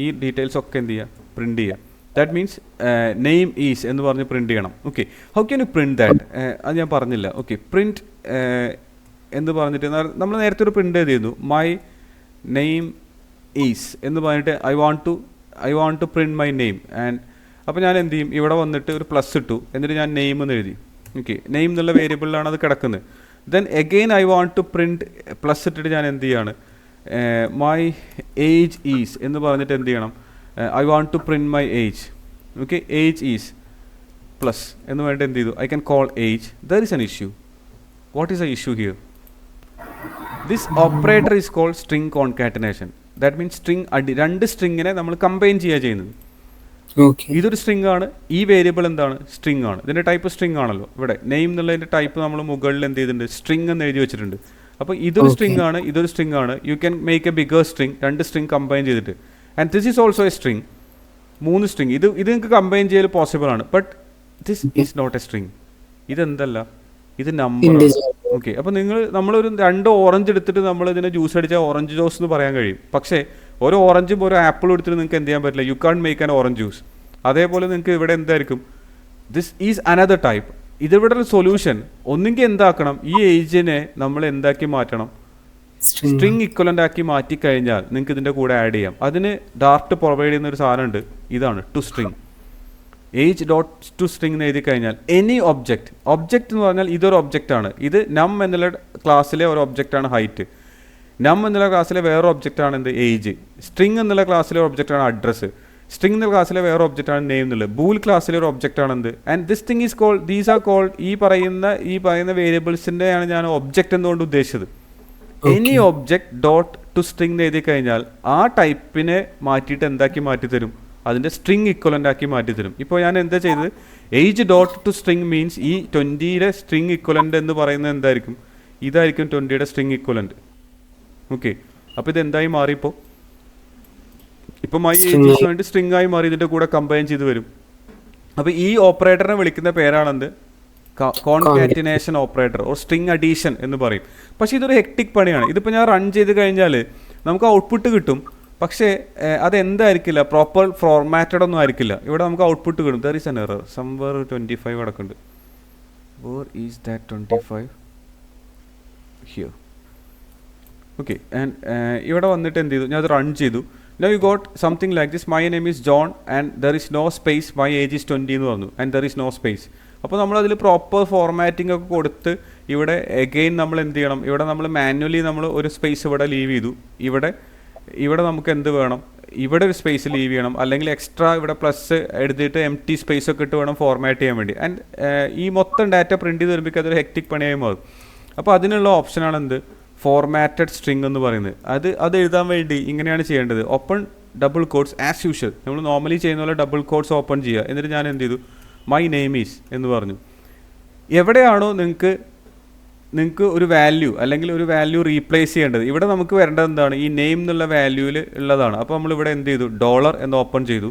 ഈ ഡീറ്റെയിൽസ് ഒക്കെ എന്ത് ചെയ്യുക, പ്രിൻറ്റ് ചെയ്യുക. ദാറ്റ് മീൻസ് നെയിം ഈസ് എന്ന് പറഞ്ഞ് പ്രിൻറ്റ് ചെയ്യണം. Okay, how can U print that, അത് ഞാൻ പറഞ്ഞില്ല. ഓക്കെ, പ്രിൻറ്റ് എന്ന് പറഞ്ഞിട്ട് നമ്മൾ നേരത്തെ ഒരു പ്രിൻറ്റ് ചെയ്തിരുന്നു, മൈ നെയിം ഈസ് എന്ന് പറഞ്ഞിട്ട് I want to print my name. And അപ്പോൾ ഞാൻ എന്ത് ചെയ്യും, ഇവിടെ വന്നിട്ട് ഒരു പ്ലസ് ഇട്ടു, എന്നിട്ട് ഞാൻ നെയിം എന്ന് എഴുതി. ഓക്കെ, നെയിം എന്നുള്ള വേരിയബിളിലാണ് അത് കിടക്കുന്നത്. Then again I want to print, plus ഇട്ടിട്ട് ഞാൻ എന്ത് ചെയ്യാണ്, മൈ ഏജ് ഈസ് എന്ന് പറഞ്ഞിട്ട് എന്ത് ചെയ്യണം, I want to print my age. Okay, age is plus എന്ന് പറഞ്ഞിട്ട് എന്ത് ചെയ്തു, I can call age. There is an issue. What is a issue here? This operator is called string concatenation. That means string രണ്ട് സ്ട്രിങ്ങിനെ നമ്മൾ combine ചെയ്യുക ചെയ്യുന്നത്. ഇതൊരു സ്ട്രിങ് ആണ്, ഈ വേരിയബിൾ എന്താണ്, സ്ട്രിങ് ആണ്. ഇതിൻ്റെ ടൈപ്പ് സ്ട്രിങ് ആണല്ലോ. ഇവിടെ നെയിം എന്നുള്ളതിൻ്റെ ടൈപ്പ് നമ്മൾ മുകളിൽ എന്ത് ചെയ്തിട്ടുണ്ട്, സ്ട്രിങ് എന്ന് എഴുതി വെച്ചിട്ടുണ്ട്. അപ്പോൾ ഇതൊരു സ്ട്രിങ് ആണ്, ഇതൊരു സ്ട്രിങ് ആണ്. You can make a bigger string, രണ്ട് സ്ട്രിങ് കമ്പൈൻ ചെയ്തിട്ട്. And this is also a string, 3 string. ഇത് നിങ്ങൾക്ക് കമ്പൈൻ ചെയ്യൽ പോസിബിൾ ആണ്. But this is not a string. ഇതെന്തല്ല, ഇത് നമ്പർ. ഓക്കെ, അപ്പോൾ നമ്മളൊരു 2 ഓറഞ്ച് എടുത്തിട്ട് നമ്മൾ ഇതിനെ ജ്യൂസ് അടിച്ചാൽ ഓറഞ്ച് ജ്യൂസ് എന്ന് പറയാൻ കഴിയും. പക്ഷേ ഒരു ഓറഞ്ചും ഒരു ആപ്പിളും എടുത്തിട്ട് നിങ്ങൾക്ക് എന്ത് ചെയ്യാൻ പറ്റില്ല, you can't make an orange juice. അതേപോലെ നിങ്ങൾക്ക് ഇവിടെ എന്തായിരിക്കും, ദിസ് ഈസ് അനദർ ടൈപ്പ്. ഇതിവിടെ ഒരു സൊല്യൂഷൻ, ഒന്നെങ്കിൽ എന്താക്കണം, ഈ ഏജിനെ നമ്മൾ എന്താക്കി മാറ്റണം, സ്ട്രിങ് ഇക്വലൻ്റ് ആക്കി മാറ്റി കഴിഞ്ഞാൽ നിങ്ങൾക്ക് ഇതിൻ്റെ കൂടെ ആഡ് ചെയ്യാം. അതിന് ഡാർട്ട് പ്രൊവൈഡ് ചെയ്യുന്ന ഒരു സാധനമുണ്ട്, ഇതാണ് to string. Age dot to string എന്ന് എഴുതി കഴിഞ്ഞാൽ എനി ഒബ്ജക്റ്റ് എന്ന് പറഞ്ഞാൽ ഇതൊരു ഒബ്ജക്റ്റ് ആണ്. ഇത് നം എന്നുള്ള ക്ലാസ്സിലെ ഒരു ഒബ്ജക്റ്റാണ് ഹൈറ്റ്. നം എന്നുള്ള ക്ലാസ്സിലെ വേറെ ഒബ്ജക്റ്റാണ് എന്ത്, ഏജ്. സ്ട്രിങ് എന്നുള്ള ക്ലാസ്സിലെ ഒബ്ജക്റ്റാണ് അഡ്രസ്സ്. സ്ട്രിങ് എന്നുള്ള ക്ലാസ്സിലെ വേറെ ഒബ്ജക്റ്റാണ് നെയിം എന്നുള്ളത്. ബൂൾ ക്ലാസ്സിലെ ഒരു ഒബ്ജക്റ്റാണ് എന്ത്. And this thing is called, these are called, ഈ പറയുന്ന വേരിയബിൾസിൻ്റെയാണ് ഞാൻ ഒബ്ജക്റ്റ് എന്നുകൊണ്ട് ഉദ്ദേശിച്ചത്. Any object dot to string എന്ന് എഴുതി കഴിഞ്ഞാൽ ആ ടൈപ്പിനെ മാറ്റിയിട്ട് എന്താക്കി മാറ്റിത്തരും, അതിൻ്റെ സ്ട്രിങ് ഇക്വലൻ്റ് ആക്കി മാറ്റിത്തരും. ഇപ്പോൾ ഞാൻ എന്താ ചെയ്തത്, age dot to string means ഈ 20യുടെ സ്ട്രിങ് ഇക്വലൻ്റ് എന്ന് പറയുന്നത് എന്തായിരിക്കും, ഇതായിരിക്കും 20യുടെ സ്ട്രിങ് ഇക്വലൻ്റ്. ഓക്കെ, അപ്പോൾ ഇതെന്തായി മാറി, ഇപ്പോൾ മൈ ഏജ് വേണ്ടി സ്ട്രിങ് ആയി മാറി, ഇതിൻ്റെ കൂടെ കമ്പൈൻ ചെയ്ത് വരും. അപ്പോൾ ഈ ഓപ്പറേറ്ററിനെ വിളിക്കുന്ന പേരാണെന്ത്, concatenation operator or string addition എന്ന് പറയും. പക്ഷേ ഇതൊരു ഹെക്ടിക് പണിയാണ്. ഇതിപ്പോൾ ഞാൻ റൺ ചെയ്ത് കഴിഞ്ഞാൽ നമുക്ക് ഔട്ട്പുട്ട് കിട്ടും, പക്ഷേ അതെന്തായിരിക്കില്ല, പ്രോപ്പർ ഫോർമാറ്റഡ് ഒന്നും ആയിരിക്കില്ല. ഇവിടെ നമുക്ക് ഔട്ട്പുട്ട് കിട്ടും, there is an error, somewhere 25 കിടക്കുന്നുണ്ട്. Where is that 25 here. Okay, and ഇവിടെ വന്നിട്ട് എന്ത് ചെയ്തു, ഞാൻ അത് റൺ ചെയ്തു. Now you got something like this, my name is John and there is no space, my age is 20 എന്ന് പറഞ്ഞു, and there is no space. അപ്പോൾ നമ്മളതിൽ പ്രോപ്പർ ഫോർമാറ്റിംഗ് ഒക്കെ കൊടുത്ത് ഇവിടെ എഗെയിൻ നമ്മൾ എന്ത് ചെയ്യണം, ഇവിടെ നമ്മൾ മാനുവലി നമ്മൾ ഒരു സ്പേസ് ഇവിടെ ലീവ് ചെയ്തു. ഇവിടെ നമുക്ക് എന്ത് വേണം, ഇവിടെ ഒരു സ്പേസ് ലീവ് ചെയ്യണം, അല്ലെങ്കിൽ എക്സ്ട്രാ ഇവിടെ പ്ലസ് എഴുതിയിട്ട് എംപ്റ്റി സ്പേസ് ഒക്കെ ഇട്ട് വേണം ഫോർമാറ്റ് ചെയ്യാൻ വേണ്ടി. ആൻഡ് ഈ മൊത്തം ഡാറ്റ പ്രിൻറ്റ് ചെയ്ത് വരുമ്പോൾ അതൊരു ഹെക്ടിക് പണിയായി മാറും. അപ്പോൾ അതിനുള്ള ഓപ്ഷനാണ് എന്ത്, ഫോർമാറ്റഡ് സ്ട്രിങ് എന്ന് പറയുന്നത്. അത് എഴുതാൻ വേണ്ടി ഇങ്ങനെയാണ് ചെയ്യേണ്ടത്, open double quotes as usual, നമ്മൾ നോർമലി ചെയ്യുന്ന പോലെ ഡബിൾ കോട്ട്സ് ഓപ്പൺ ചെയ്യുക. എന്നിട്ട് ഞാൻ എന്ത് ചെയ്തു, മൈ നെയിം ഈസ് എന്ന് പറഞ്ഞു. എവിടെയാണോ നിങ്ങൾക്ക് ഒരു വാല്യൂ അല്ലെങ്കിൽ ഒരു വാല്യൂ റീപ്ലേസ് ചെയ്യേണ്ടത്, ഇവിടെ നമുക്ക് വരേണ്ടത് എന്താണ്, ഈ നെയിം എന്നുള്ള വാല്യൂവിൽ ഉള്ളതാണ്. അപ്പോൾ നമ്മളിവിടെ എന്ത് ചെയ്തു, ഡോളർ എന്ന് ഓപ്പൺ ചെയ്തു.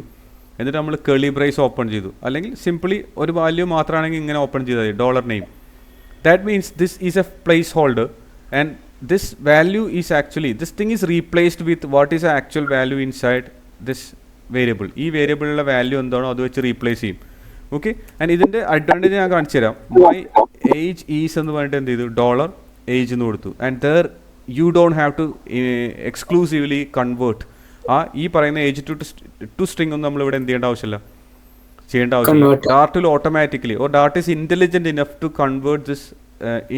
എന്നിട്ട് നമ്മൾ കേളി ബ്രേസ് ഓപ്പൺ ചെയ്തു. അല്ലെങ്കിൽ സിംപ്ലി ഒരു വാല്യൂ മാത്രമാണെങ്കിൽ ഇങ്ങനെ ഓപ്പൺ ചെയ്താൽ മതി, dollar name. That means this is A place holder and this value is actually, this thing is replaced with what is the actual value inside this variable. ഈ വേരിയബിളിലെ value എന്താണോ അത് വെച്ച് replace ചെയ്യും. Okay, and ഇതിൻ്റെ advantage ഞാൻ കാണിച്ചു തരാം. My age is എന്ന് പറഞ്ഞിട്ട് എന്ത് ചെയ്തു, ഡോളർ ഏജ് എന്ന് കൊടുത്തു. And there you don't have to exclusively convert. ഈ പറയുന്ന ഏജ് ടു സ്ട്രിങ് ഒന്നും നമ്മളിവിടെ എന്ത് ചെയ്യേണ്ട ആവശ്യമില്ല. Dart will automatically, or Dart is intelligent enough to convert this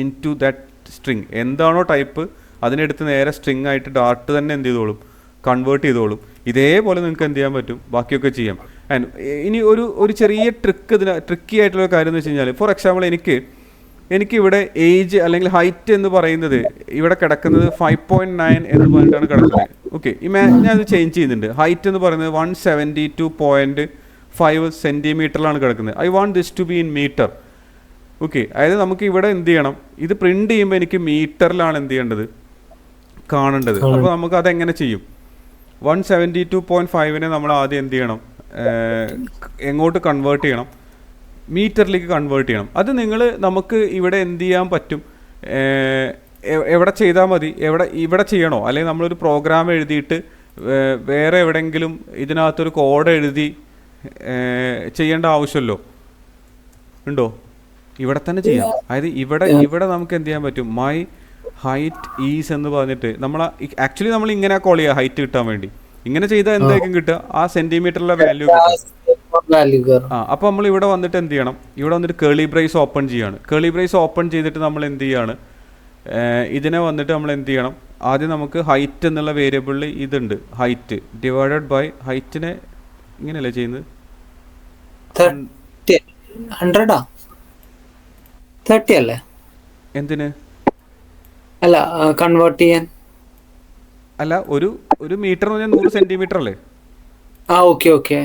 into that string. എന്താണോ ടൈപ്പ് അതിനെടുത്ത് നേരെ സ്ട്രിങ് ആയിട്ട് ഡാർട്ട് തന്നെ എന്ത് ചെയ്തോളും, കൺവേർട്ട് ചെയ്തോളും. ഇതേപോലെ നിങ്ങൾക്ക് എന്ത് ചെയ്യാൻ പറ്റും, ബാക്കിയൊക്കെ ചെയ്യാം. ആൻഡ് ഇനി ഒരു ചെറിയ ട്രിക്കി ആയിട്ടുള്ള കാര്യം എന്ന് വെച്ച് കഴിഞ്ഞാൽ, ഫോർ എക്സാമ്പിൾ എനിക്കിവിടെ ഏജ് അല്ലെങ്കിൽ ഹൈറ്റ് എന്ന് പറയുന്നത് ഇവിടെ കിടക്കുന്നത് 5.9 എന്ന് പറഞ്ഞിട്ടാണ് കിടക്കുന്നത്. ഓക്കെ, ഞാനത് ചേഞ്ച് ചെയ്യുന്നുണ്ട്. ഹൈറ്റ് എന്ന് പറയുന്നത് 172.5 സെൻറ്റിമീറ്ററിലാണ് കിടക്കുന്നത്. I want this to be in metre. Okay, അതായത് നമുക്ക് ഇവിടെ എന്ത് ചെയ്യണം, ഇത് പ്രിൻ്റ് ചെയ്യുമ്പോൾ എനിക്ക് മീറ്ററിലാണ് എന്ത് ചെയ്യേണ്ടത്, കാണേണ്ടത്. അപ്പോൾ നമുക്ക് അതെങ്ങനെ ചെയ്യും? 172.5 നമ്മൾ ആദ്യം എന്ത് ചെയ്യണം, എങ്ങോട്ട് കൺവേർട്ട് ചെയ്യണം, മീറ്ററിലേക്ക് കൺവേർട്ട് ചെയ്യണം. അത് നമുക്ക് ഇവിടെ എന്ത് ചെയ്യാൻ പറ്റും, എവിടെ ചെയ്താൽ മതി, ഇവിടെ ചെയ്യണോ, അല്ലെങ്കിൽ നമ്മളൊരു പ്രോഗ്രാം എഴുതിയിട്ട് വേറെ എവിടെയെങ്കിലും ഇതിനകത്തൊരു കോഡ് എഴുതി ചെയ്യേണ്ട ആവശ്യമല്ലോ ഉണ്ടോ? ഇവിടെ തന്നെ ചെയ്യാം. അതായത് ഇവിടെ നമുക്ക് എന്ത് ചെയ്യാൻ പറ്റും, മൈ ഹൈറ്റ് ഈസ് എന്ന് പറഞ്ഞിട്ട് ആക്ച്വലി നമ്മൾ ഇങ്ങനെ കോൾ ചെയ്യുക ഹൈറ്റ് കിട്ടാൻ വേണ്ടി. ഇങ്ങനെ ചെയ്താൽ എന്തായിരിക്കും കിട്ടുക, ആ സെന്റിമീറ്ററിലെ വാല്യൂ കിട്ടും. അപ്പോൾ നമ്മൾ ഇവിടെ വന്നിട്ട് എന്ത് ചെയ്യണം, ഇവിടെ വന്നിട്ട് കേളി ബ്രേസ് ഓപ്പൺ ചെയ്യാണ്. കേളി ബ്രേസ് ഓപ്പൺ ചെയ്തിട്ട് നമ്മൾ എന്ത് ചെയ്യാണ്, ഇതിനെ വന്നിട്ട് നമ്മൾ എന്ത് ചെയ്യണം, ആദ്യം നമുക്ക് ഹൈറ്റ് എന്നുള്ള വേരിയബിളിൽ ഇതുണ്ട്, ഹൈറ്റ് ഡിവൈഡഡ് ബൈ ഹൈറ്റിനെ ഇങ്ങനെയല്ലേ ചെയ്യുന്നത്, 30 അല്ലേ? എന്തിന് അല്ല കൺവേർട്ട് ചെയ്യാൻ അല്ല, ഒരു മീറ്റർ എന്ന് പറഞ്ഞാൽ 100 സെന്റിമീറ്റർ അല്ലേ? ഓക്കെ.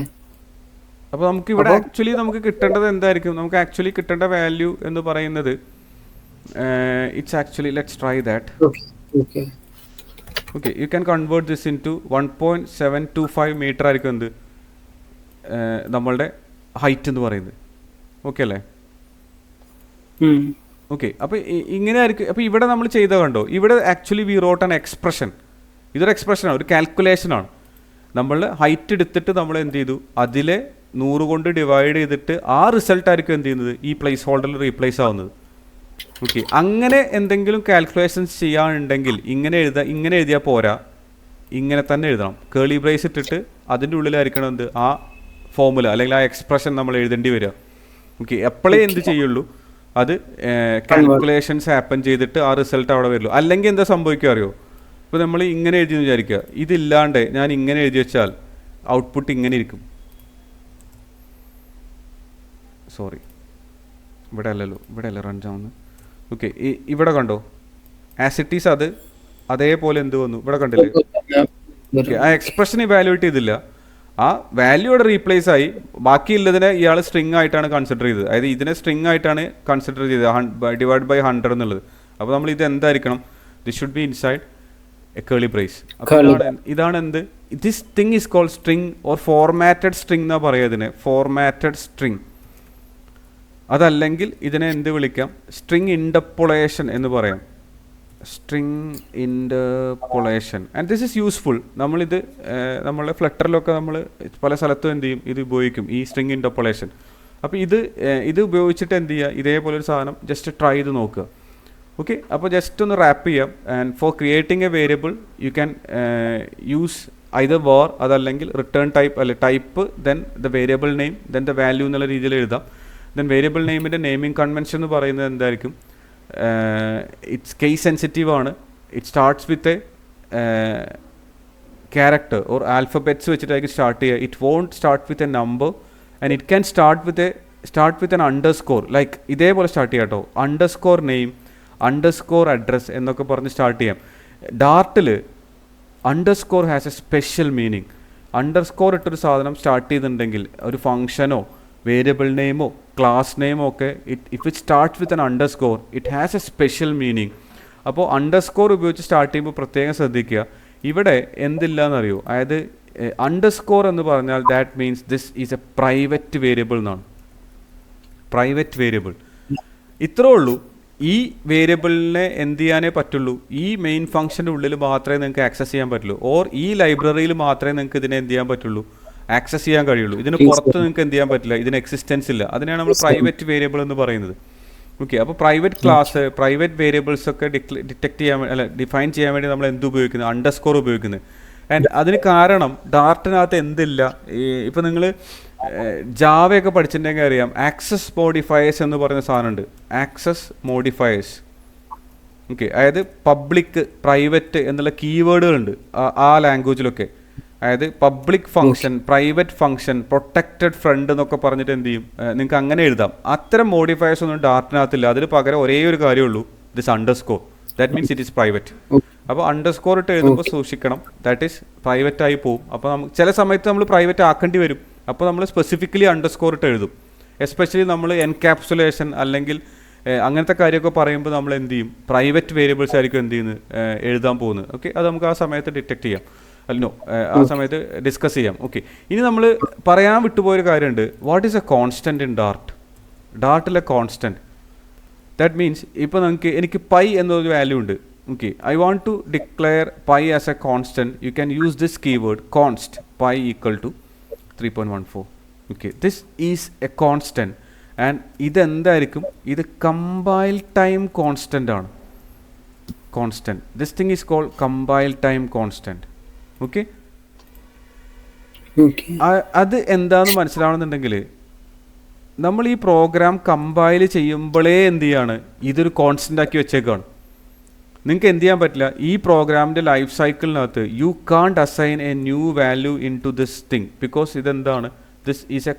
അപ്പോൾ നമുക്ക് ഇവിടെ ആക്ച്വലി നമുക്ക് കിട്ടേണ്ടത് എന്തായിരിക്കും, നമുക്ക് ആക്ച്വലി കിട്ടേണ്ട വാല്യൂ എന്ന് പറയുന്നത് it's actually, let's try that. Okay, you can convert this into 1.725 meter ആയിരിക്കും എന്ത് നമ്മളുടെ ഹൈറ്റ് എന്ന് പറയുന്നത്. ഓക്കെ അല്ലേ? ഓക്കെ, അപ്പോൾ ഇങ്ങനെ ആയിരിക്കും. അപ്പോൾ ഇവിടെ നമ്മൾ ചെയ്ത കണ്ടോ, ഇവിടെ actually we wrote an expression. ഇതൊരു എക്സ്പ്രഷനാണ്, ഒരു കാൽക്കുലേഷനാണ്. നമ്മൾ ഹൈറ്റ് എടുത്തിട്ട് നമ്മൾ എന്ത് ചെയ്തു, അതിലെ 100 കൊണ്ട് ഡിവൈഡ് ചെയ്തിട്ട് ആ റിസൾട്ട് ആയിരിക്കും എന്ത് ചെയ്യുന്നത്, ഈ പ്ലേസ് ഹോൾഡറിൽ റീപ്ലേസ് ആവുന്നത്. ഓക്കെ, അങ്ങനെ എന്തെങ്കിലും കാൽക്കുലേഷൻസ് ചെയ്യാനുണ്ടെങ്കിൽ ഇങ്ങനെ എഴുതിയാൽ പോരാ, ഇങ്ങനെ തന്നെ എഴുതണം. കേളി ബ്രേസ് ഇട്ടിട്ട് അതിൻ്റെ ഉള്ളിലായിരിക്കണം എന്ത്, ആ ഫോമുല അല്ലെങ്കിൽ ആ എക്സ്പ്രഷൻ നമ്മൾ എഴുതേണ്ടി വരിക. ഓക്കെ, എപ്പോഴേ എന്ത് ചെയ്യുള്ളൂ, അത് കാൽക്കുലേഷൻസ് ഹാപ്പൻ ചെയ്തിട്ട് ആ റിസൾട്ട് അവിടെ വരുള്ളൂ. അല്ലെങ്കിൽ എന്താ സംഭവിക്കുക അറിയോ, ഇപ്പോൾ നമ്മൾ ഇങ്ങനെ എഴുതിയെന്ന് വിചാരിക്കുക, ഇതില്ലാണ്ട് ഞാൻ ഇങ്ങനെ എഴുതി വെച്ചാൽ ഔട്ട്പുട്ട് ഇങ്ങനെ ഇരിക്കും. സോറി, ഇവിടെ അല്ല റൺ ആവുന്നത്. ഓക്കെ, ഇവിടെ കണ്ടോ ആസ് ഇറ്റ് ഈസ്, അതേപോലെ എന്ത് വന്നു ഇവിടെ കണ്ടില്ലേ. ഓക്കെ, ആ എക്സ്പ്രഷൻ ഇവാലുവേറ്റ് ചെയ്തില്ല, ആ വാല്യൂ ഇവിടെ റീപ്ലേസ് ആയി. ബാക്കിയുള്ളതിനെ ഇയാൾ സ്ട്രിങ് ആയിട്ടാണ് കൺസിഡർ ചെയ്തത്. അതായത് ഇതിനെ സ്ട്രിങ് ആയിട്ടാണ് കൺസിഡർ ചെയ്തത്, ഡിവൈഡ് ബൈ 100 എന്നുള്ളത്. അപ്പോൾ നമ്മൾ ഇത് എന്തായിരിക്കണം, this should be inside a curly brace. ഇതാണ് എന്ത്, this thing is called string or formatted string എന്നാ പറയുക ഇതിനെ, ഫോർമാറ്റഡ് സ്ട്രിങ്. അതല്ലെങ്കിൽ ഇതിനെ എന്ത് വിളിക്കാം, സ്ട്രിങ് ഇൻഡർപോളേഷൻ എന്ന് പറയാം, string interpolation. And this is useful. നമ്മളിത് നമ്മളെ ഫ്ലട്ടറിലൊക്കെ നമ്മൾ പല സ്ഥലത്തും എന്ത് ചെയ്യും, ഇത് ഉപയോഗിക്കും, ഈ സ്ട്രിങ് ഇൻഡർപോളേഷൻ. അപ്പോൾ ഇത് ഉപയോഗിച്ചിട്ട് എന്ത് ചെയ്യുക, ഇതേപോലെ ഒരു സാധനം ജസ്റ്റ് ട്രൈ ചെയ്ത് നോക്കുക. ഓക്കെ, അപ്പോൾ ജസ്റ്റ് ഒന്ന് റാപ്പ് ചെയ്യാം. And for creating a variable you can use either var, അതല്ലെങ്കിൽ റിട്ടേൺ ടൈപ്പ്, അല്ലെ type then the variable name then the value എന്നുള്ള രീതിയിൽ എഴുതാം. ദെൻ വേരിയബിൾ നെയിമിൻ്റെ നെയിമിംഗ് കൺവെൻഷൻ എന്ന് പറയുന്നത് എന്തായിരിക്കും, ഇറ്റ്സ് കേസ് സെൻസിറ്റീവ് ആണ്. It starts with a character or alphabets വെച്ചിട്ടായിരിക്കും സ്റ്റാർട്ട് ചെയ്യുക. It won't start with a number and it can start with an underscore, like ഇതേപോലെ സ്റ്റാർട്ട് ചെയ്യാം കേട്ടോ, അണ്ടർസ്കോർ നെയിം, അണ്ടർസ്കോർ അഡ്രസ് എന്നൊക്കെ പറഞ്ഞ് സ്റ്റാർട്ട് ചെയ്യാം. ഡാർട്ടിൽ underscore has a special meaning. Underscore ഇട്ടൊരു സാധനം സ്റ്റാർട്ട് ചെയ്തിട്ടുണ്ടെങ്കിൽ ഒരു ഫംഗ്ഷനോ വേരിയബിൾ നെയിമോ ക്ലാസ് നെയിമോ ഒക്കെ, if it starts with an underscore it has a special meaning. അപ്പോൾ അണ്ടർസ്കോർ ഉപയോഗിച്ച് സ്റ്റാർട്ട് ചെയ്യുമ്പോൾ പ്രത്യേകം ശ്രദ്ധിക്കുക, ഇവിടെ എന്തില്ല എന്നറിയോ, അതായത് അണ്ടർസ്കോർ എന്ന് പറഞ്ഞാൽ that means this is A private variable എന്നാണ്. പ്രൈവറ്റ് വേരിയബിൾ ഇത്രേ ഉള്ളൂ. ഈ വേരിയബിളിനെ എന്ത് ചെയ്യാനേ പറ്റുള്ളൂ, ഈ മെയിൻ ഫംഗ്ഷൻ്റെ ഉള്ളിൽ മാത്രമേ നിങ്ങൾക്ക് ആക്സസ് ചെയ്യാൻ പറ്റുള്ളൂ, ഓർ ഈ ലൈബ്രറിയിൽ മാത്രമേ നിങ്ങൾക്ക് ഇതിനെ എന്ത് ചെയ്യാൻ പറ്റുള്ളൂ, ആക്സസ് ചെയ്യാൻ കഴിയുള്ളൂ. ഇതിന് പുറത്ത് നിങ്ങൾക്ക് എന്ത് ചെയ്യാൻ പറ്റില്ല, ഇതിന് എക്സിസ്റ്റൻസ് ഇല്ല. അതിനാണ് നമ്മൾ പ്രൈവറ്റ് വേരിയബിൾ എന്ന് പറയുന്നത്. ഓക്കെ, അപ്പോൾ പ്രൈവറ്റ് ക്ലാസ്, പ്രൈവറ്റ് വേരിയബിൾസ് ഒക്കെ ഡിറ്റക്ട് ചെയ്യാൻ ഡിഫൈൻ ചെയ്യാൻ വേണ്ടി നമ്മൾ എന്ത് ഉപയോഗിക്കുന്നത്, അണ്ടർസ്കോർ ഉപയോഗിക്കുന്നത്. ആൻഡ് അതിന് കാരണം ഡാർട്ടിനകത്ത് എന്തില്ല, ഇപ്പോൾ നിങ്ങൾ ജാവയൊക്കെ പഠിച്ചിട്ടുണ്ടെങ്കിൽ അറിയാം, ആക്സസ് മോഡിഫയേഴ്സ് എന്ന് പറയുന്ന സാധനമുണ്ട്, ആക്സസ് മോഡിഫയേഴ്സ്. ഓക്കെ, അതായത് പബ്ലിക് പ്രൈവറ്റ് എന്നുള്ള കീവേഡുകളുണ്ട് ആ ലാംഗ്വേജിലൊക്കെ. അതായത് public function, private function, protected friend എന്നൊക്കെ പറഞ്ഞിട്ട് എന്ത് ചെയ്യും, നിങ്ങൾക്ക് അങ്ങനെ എഴുതാം. അത്തരം മോഡിഫയേഴ്സ് ഒന്നും ഡാർട്ടിനകത്തില്ല. അതിൽ പകരം ഒരേ ഒരു കാര്യമുള്ളൂ, this underscore, that means it is private. അപ്പോൾ അണ്ടർസ്കോർ ഇട്ട് എഴുതുമ്പോൾ സൂക്ഷിക്കണം, ദാറ്റ് ഈസ് പ്രൈവറ്റ് ആയി പോകും. അപ്പോൾ നമുക്ക് ചില സമയത്ത് നമ്മൾ പ്രൈവറ്റ് ആക്കേണ്ടി വരും. അപ്പോൾ നമ്മൾ സ്പെസിഫിക്കലി അണ്ടർസ്കോർ ഇട്ട് എഴുതും. എസ്പെഷ്യലി നമ്മൾ എൻകാപ്സുലേഷൻ അല്ലെങ്കിൽ അങ്ങനത്തെ കാര്യമൊക്കെ പറയുമ്പോൾ നമ്മൾ എന്ത് ചെയ്യും, പ്രൈവറ്റ് വേരിയബിൾസ് ആയിരിക്കും എന്ത് ചെയ്യുന്നത് എഴുതാൻ പോകുന്നത്. ഓക്കെ, അത് നമുക്ക് ആ സമയത്ത് ഡിറ്റക്ട് ചെയ്യാം, അല്ലോ ആ സമയത്ത് ഡിസ്കസ് ചെയ്യാം. ഓക്കെ, ഇനി നമ്മൾ പറയാൻ വിട്ടുപോയൊരു കാര്യമുണ്ട്. What is a constant in Dart? ഡാർട്ടിലെ കോൺസ്റ്റൻറ്റ്, ദാറ്റ് മീൻസ് ഇപ്പോൾ എനിക്ക് പൈ എന്നൊരു വാല്യൂ ഉണ്ട്. Okay, I want to declare pi as a constant. You can use this keyword const pi equal to 3.14. Okay, this is a constant and ഇതെന്തായിരിക്കും, ഇത് compile time constant ആണ്. Constant, this thing is called compile time constant. Okay, അത് എന്താന്ന് മനസ്സിലാവണമെന്നുണ്ടെങ്കിൽ നമ്മൾ ഈ programme compile ചെയ്യുമ്പോഴേ എന്ത് ചെയ്യാണ്, ഇതൊരു കോൺസ്റ്റൻ്റ് ആക്കി വെച്ചേക്കാണ്. നിങ്ങൾക്ക് എന്ത് ചെയ്യാൻ പറ്റില്ല, ഈ പ്രോഗ്രാമിൻ്റെ ലൈഫ് സൈക്കിളിനകത്ത് you can't assign a new value into this thing because ഇതെന്താണ്, this is a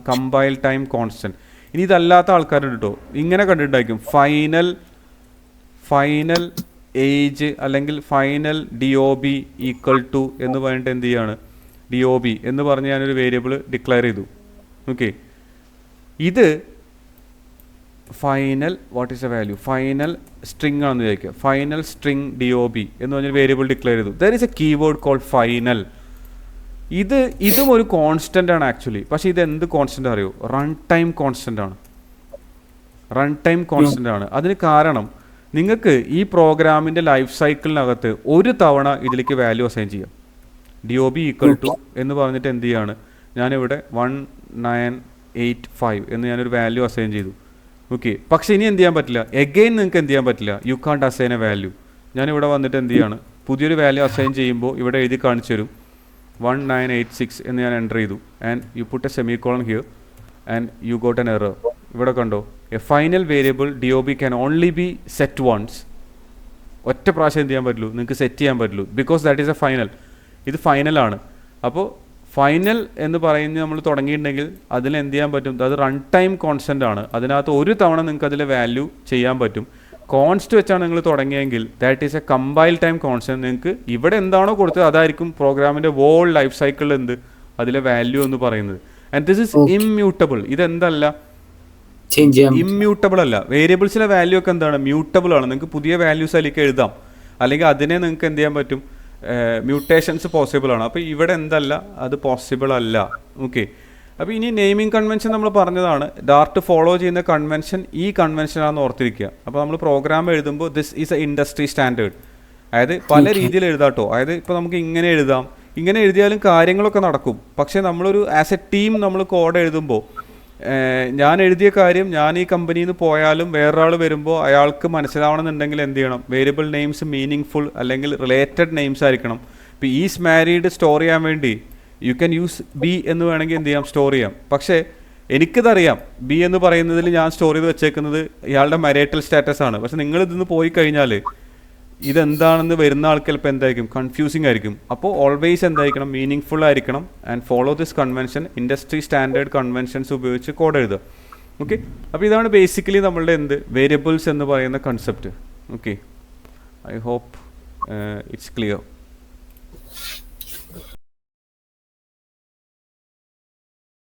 compile time constant. ഇനി ഇതല്ലാത്ത ആൾക്കാരുണ്ട് കേട്ടോ, ഇങ്ങനെ കണ്ടിട്ടുണ്ടായിരിക്കും ഫൈനൽ ഏജ് അല്ലെങ്കിൽ ഫൈനൽ DOB ഈക്വൽ ടു എന്ന് പറഞ്ഞിട്ട് എന്ത് ചെയ്യാണ്, DOB എന്ന് പറഞ്ഞ് ഞാനൊരു വേരിയബിൾ ഡിക്ലെയർ ചെയ്തു. ഓക്കെ, ഇത് final what is a value, final string ആണെന്ന് വിചാരിക്കുക, ഫൈനൽ സ്ട്രിങ് DOB എന്ന് പറഞ്ഞൊരു വേരിയബിൾ ഡിക്ലെയർ ചെയ്തു. There is A keyword called final. ഇതും ഒരു കോൺസ്റ്റൻ്റ് ആണ് ആക്ച്വലി. പക്ഷേ ഇത് എന്ത് കോൺസ്റ്റൻ്റ് അറിയോ, റൺ ടൈം കോൺസ്റ്റൻ്റ് ആണ്. റൺ ടൈം കോൺസ്റ്റൻ്റ് ആണ്. അതിന് കാരണം നിങ്ങൾക്ക് ഈ പ്രോഗ്രാമിൻ്റെ ലൈഫ് സൈക്കിളിനകത്ത് ഒരു തവണ ഇതിലേക്ക് വാല്യൂ അസൈൻ ചെയ്യാം. DOB ഈക്വൽ ടു എന്ന് പറഞ്ഞിട്ട് എന്ത് ചെയ്യാണ്, ഞാനിവിടെ 1985 എന്ന് ഞാനൊരു വാല്യൂ അസൈൻ ചെയ്തു. ഓക്കെ, പക്ഷേ ഇനി എന്ത് ചെയ്യാൻ പറ്റില്ല, എഗെയിൻ നിങ്ങൾക്ക് എന്ത് ചെയ്യാൻ പറ്റില്ല, U can't assign a value. ഞാനിവിടെ വന്നിട്ട് എന്ത് ചെയ്യാണ്, പുതിയൊരു വാല്യൂ അസൈൻ ചെയ്യുമ്പോൾ ഇവിടെ എഴുതി കാണിച്ചു തരും 1986 എന്ന് ഞാൻ എൻ്റർ ചെയ്തു. And you put a semicolon here and you got an error. ഇവിടെ കണ്ടോ, a final variable DOB can only be set once. ഒറ്റ പ്രാവശ്യം എന്ത് ചെയ്യാൻ പറ്റുള്ളൂ, നിങ്ങൾക്ക് സെറ്റ് ചെയ്യാൻ പറ്റുള്ളൂ, because that is a final. ഇത് ഫൈനലാണ്. അപ്പോൾ ഫൈനൽ എന്ന് പറയുന്നത് നമ്മൾ തുടങ്ങിയിട്ടുണ്ടെങ്കിൽ അതിൽ എന്ത് ചെയ്യാൻ പറ്റും, അത് റൺ ടൈം കോൺസ്റ്റൻ്റ് ആണ്. അതിനകത്ത് ഒരു തവണ നിങ്ങൾക്ക് അതിൽ വാല്യൂ ചെയ്യാൻ പറ്റും. കോൺസ്റ്റ് വെച്ചാണ് നിങ്ങൾ തുടങ്ങിയെങ്കിൽ that is a compile time constant. നിങ്ങൾക്ക് ഇവിടെ എന്താണോ കൊടുത്തത് അതായിരിക്കും പ്രോഗ്രാമിൻ്റെ വോൾ ലൈഫ് സൈക്കിളിൽ എന്ത് അതിലെ വാല്യൂ എന്ന് പറയുന്നത്. And this is immutable. ഇതെന്തല്ല, ഇമ്മ്യൂട്ടബിൾ അല്ല. വേരിയബിൾസിലെ വാല്യൂ ഒക്കെ എന്താണ്, മ്യൂട്ടബിൾ ആണ്. നിങ്ങൾക്ക് പുതിയ വാല്യൂസ് അതിലേക്ക് എഴുതാം, അല്ലെങ്കിൽ അതിനെ നിങ്ങൾക്ക് എന്ത് ചെയ്യാൻ പറ്റും, മ്യൂട്ടേഷൻസ് പോസിബിൾ ആണ്. അപ്പോൾ ഇവിടെ എന്തല്ല, അത് പോസിബിൾ അല്ല. ഓക്കെ, അപ്പോൾ ഇനി നെയിമിംഗ് കൺവെൻഷൻ നമ്മൾ പറഞ്ഞതാണ്. ഡാർട്ട് ഫോളോ ചെയ്യുന്ന കൺവെൻഷൻ ഈ കൺവെൻഷനാണെന്ന് ഓർത്തിരിക്കുക. അപ്പോൾ നമ്മൾ പ്രോഗ്രാം എഴുതുമ്പോൾ this is A industry standard. അതായത് പല രീതിയിൽ എഴുതാട്ടോ. അതായത് ഇപ്പോൾ നമുക്ക് ഇങ്ങനെ എഴുതാം, ഇങ്ങനെ എഴുതിയാലും കാര്യങ്ങളൊക്കെ നടക്കും. പക്ഷേ നമ്മളൊരു ആസ് എ ടീം നമ്മൾ കോഡ് എഴുതുമ്പോൾ ഞാൻ എഴുതിയ കാര്യം ഞാൻ ഈ കമ്പനിയിൽ നിന്ന് പോയാലും വേറൊരാൾ വരുമ്പോൾ അയാൾക്ക് മനസ്സിലാവണമെന്നുണ്ടെങ്കിൽ എന്ത് ചെയ്യണം, വേരിയബിൾ നെയിംസ് മീനിങ് ഫുൾ അല്ലെങ്കിൽ റിലേറ്റഡ് നെയിംസ് ആയിരിക്കണം. ഇപ്പോൾ ഈസ് മാരീഡ് സ്റ്റോർ ചെയ്യാൻ വേണ്ടി യു ക്യാൻ യൂസ് ബി എന്ന് വേണമെങ്കിൽ എന്ത് ചെയ്യാം, സ്റ്റോർ ചെയ്യാം. പക്ഷേ എനിക്കിതറിയാം, ബി എന്ന് പറയുന്നതിൽ ഞാൻ സ്റ്റോർ ചെയ്ത് വെച്ചേക്കുന്നത് ഇയാളുടെ മരേറ്റൽ സ്റ്റാറ്റസ് ആണ്. പക്ഷെ നിങ്ങൾ ഇതിന്ന് പോയി കഴിഞ്ഞാൽ ഇതെന്താണെന്ന് വരുന്ന ആൾക്ക് ചിലപ്പോൾ എന്തായിരിക്കും, കൺഫ്യൂസിങ് ആയിരിക്കും. അപ്പോൾ ഓൾവേസ് എന്തായിരിക്കണം, മീനിങ് ഫുൾ ആയിരിക്കണം. And follow this convention, industry standard conventions ഉപയോഗിച്ച് കോഡ് എഴുതുക. ഓക്കെ, അപ്പോൾ ഇതാണ് ബേസിക്കലി നമ്മളുടെ വേരിയബിൾസ് എന്ന് പറയുന്ന concept. Okay, I hope it's clear.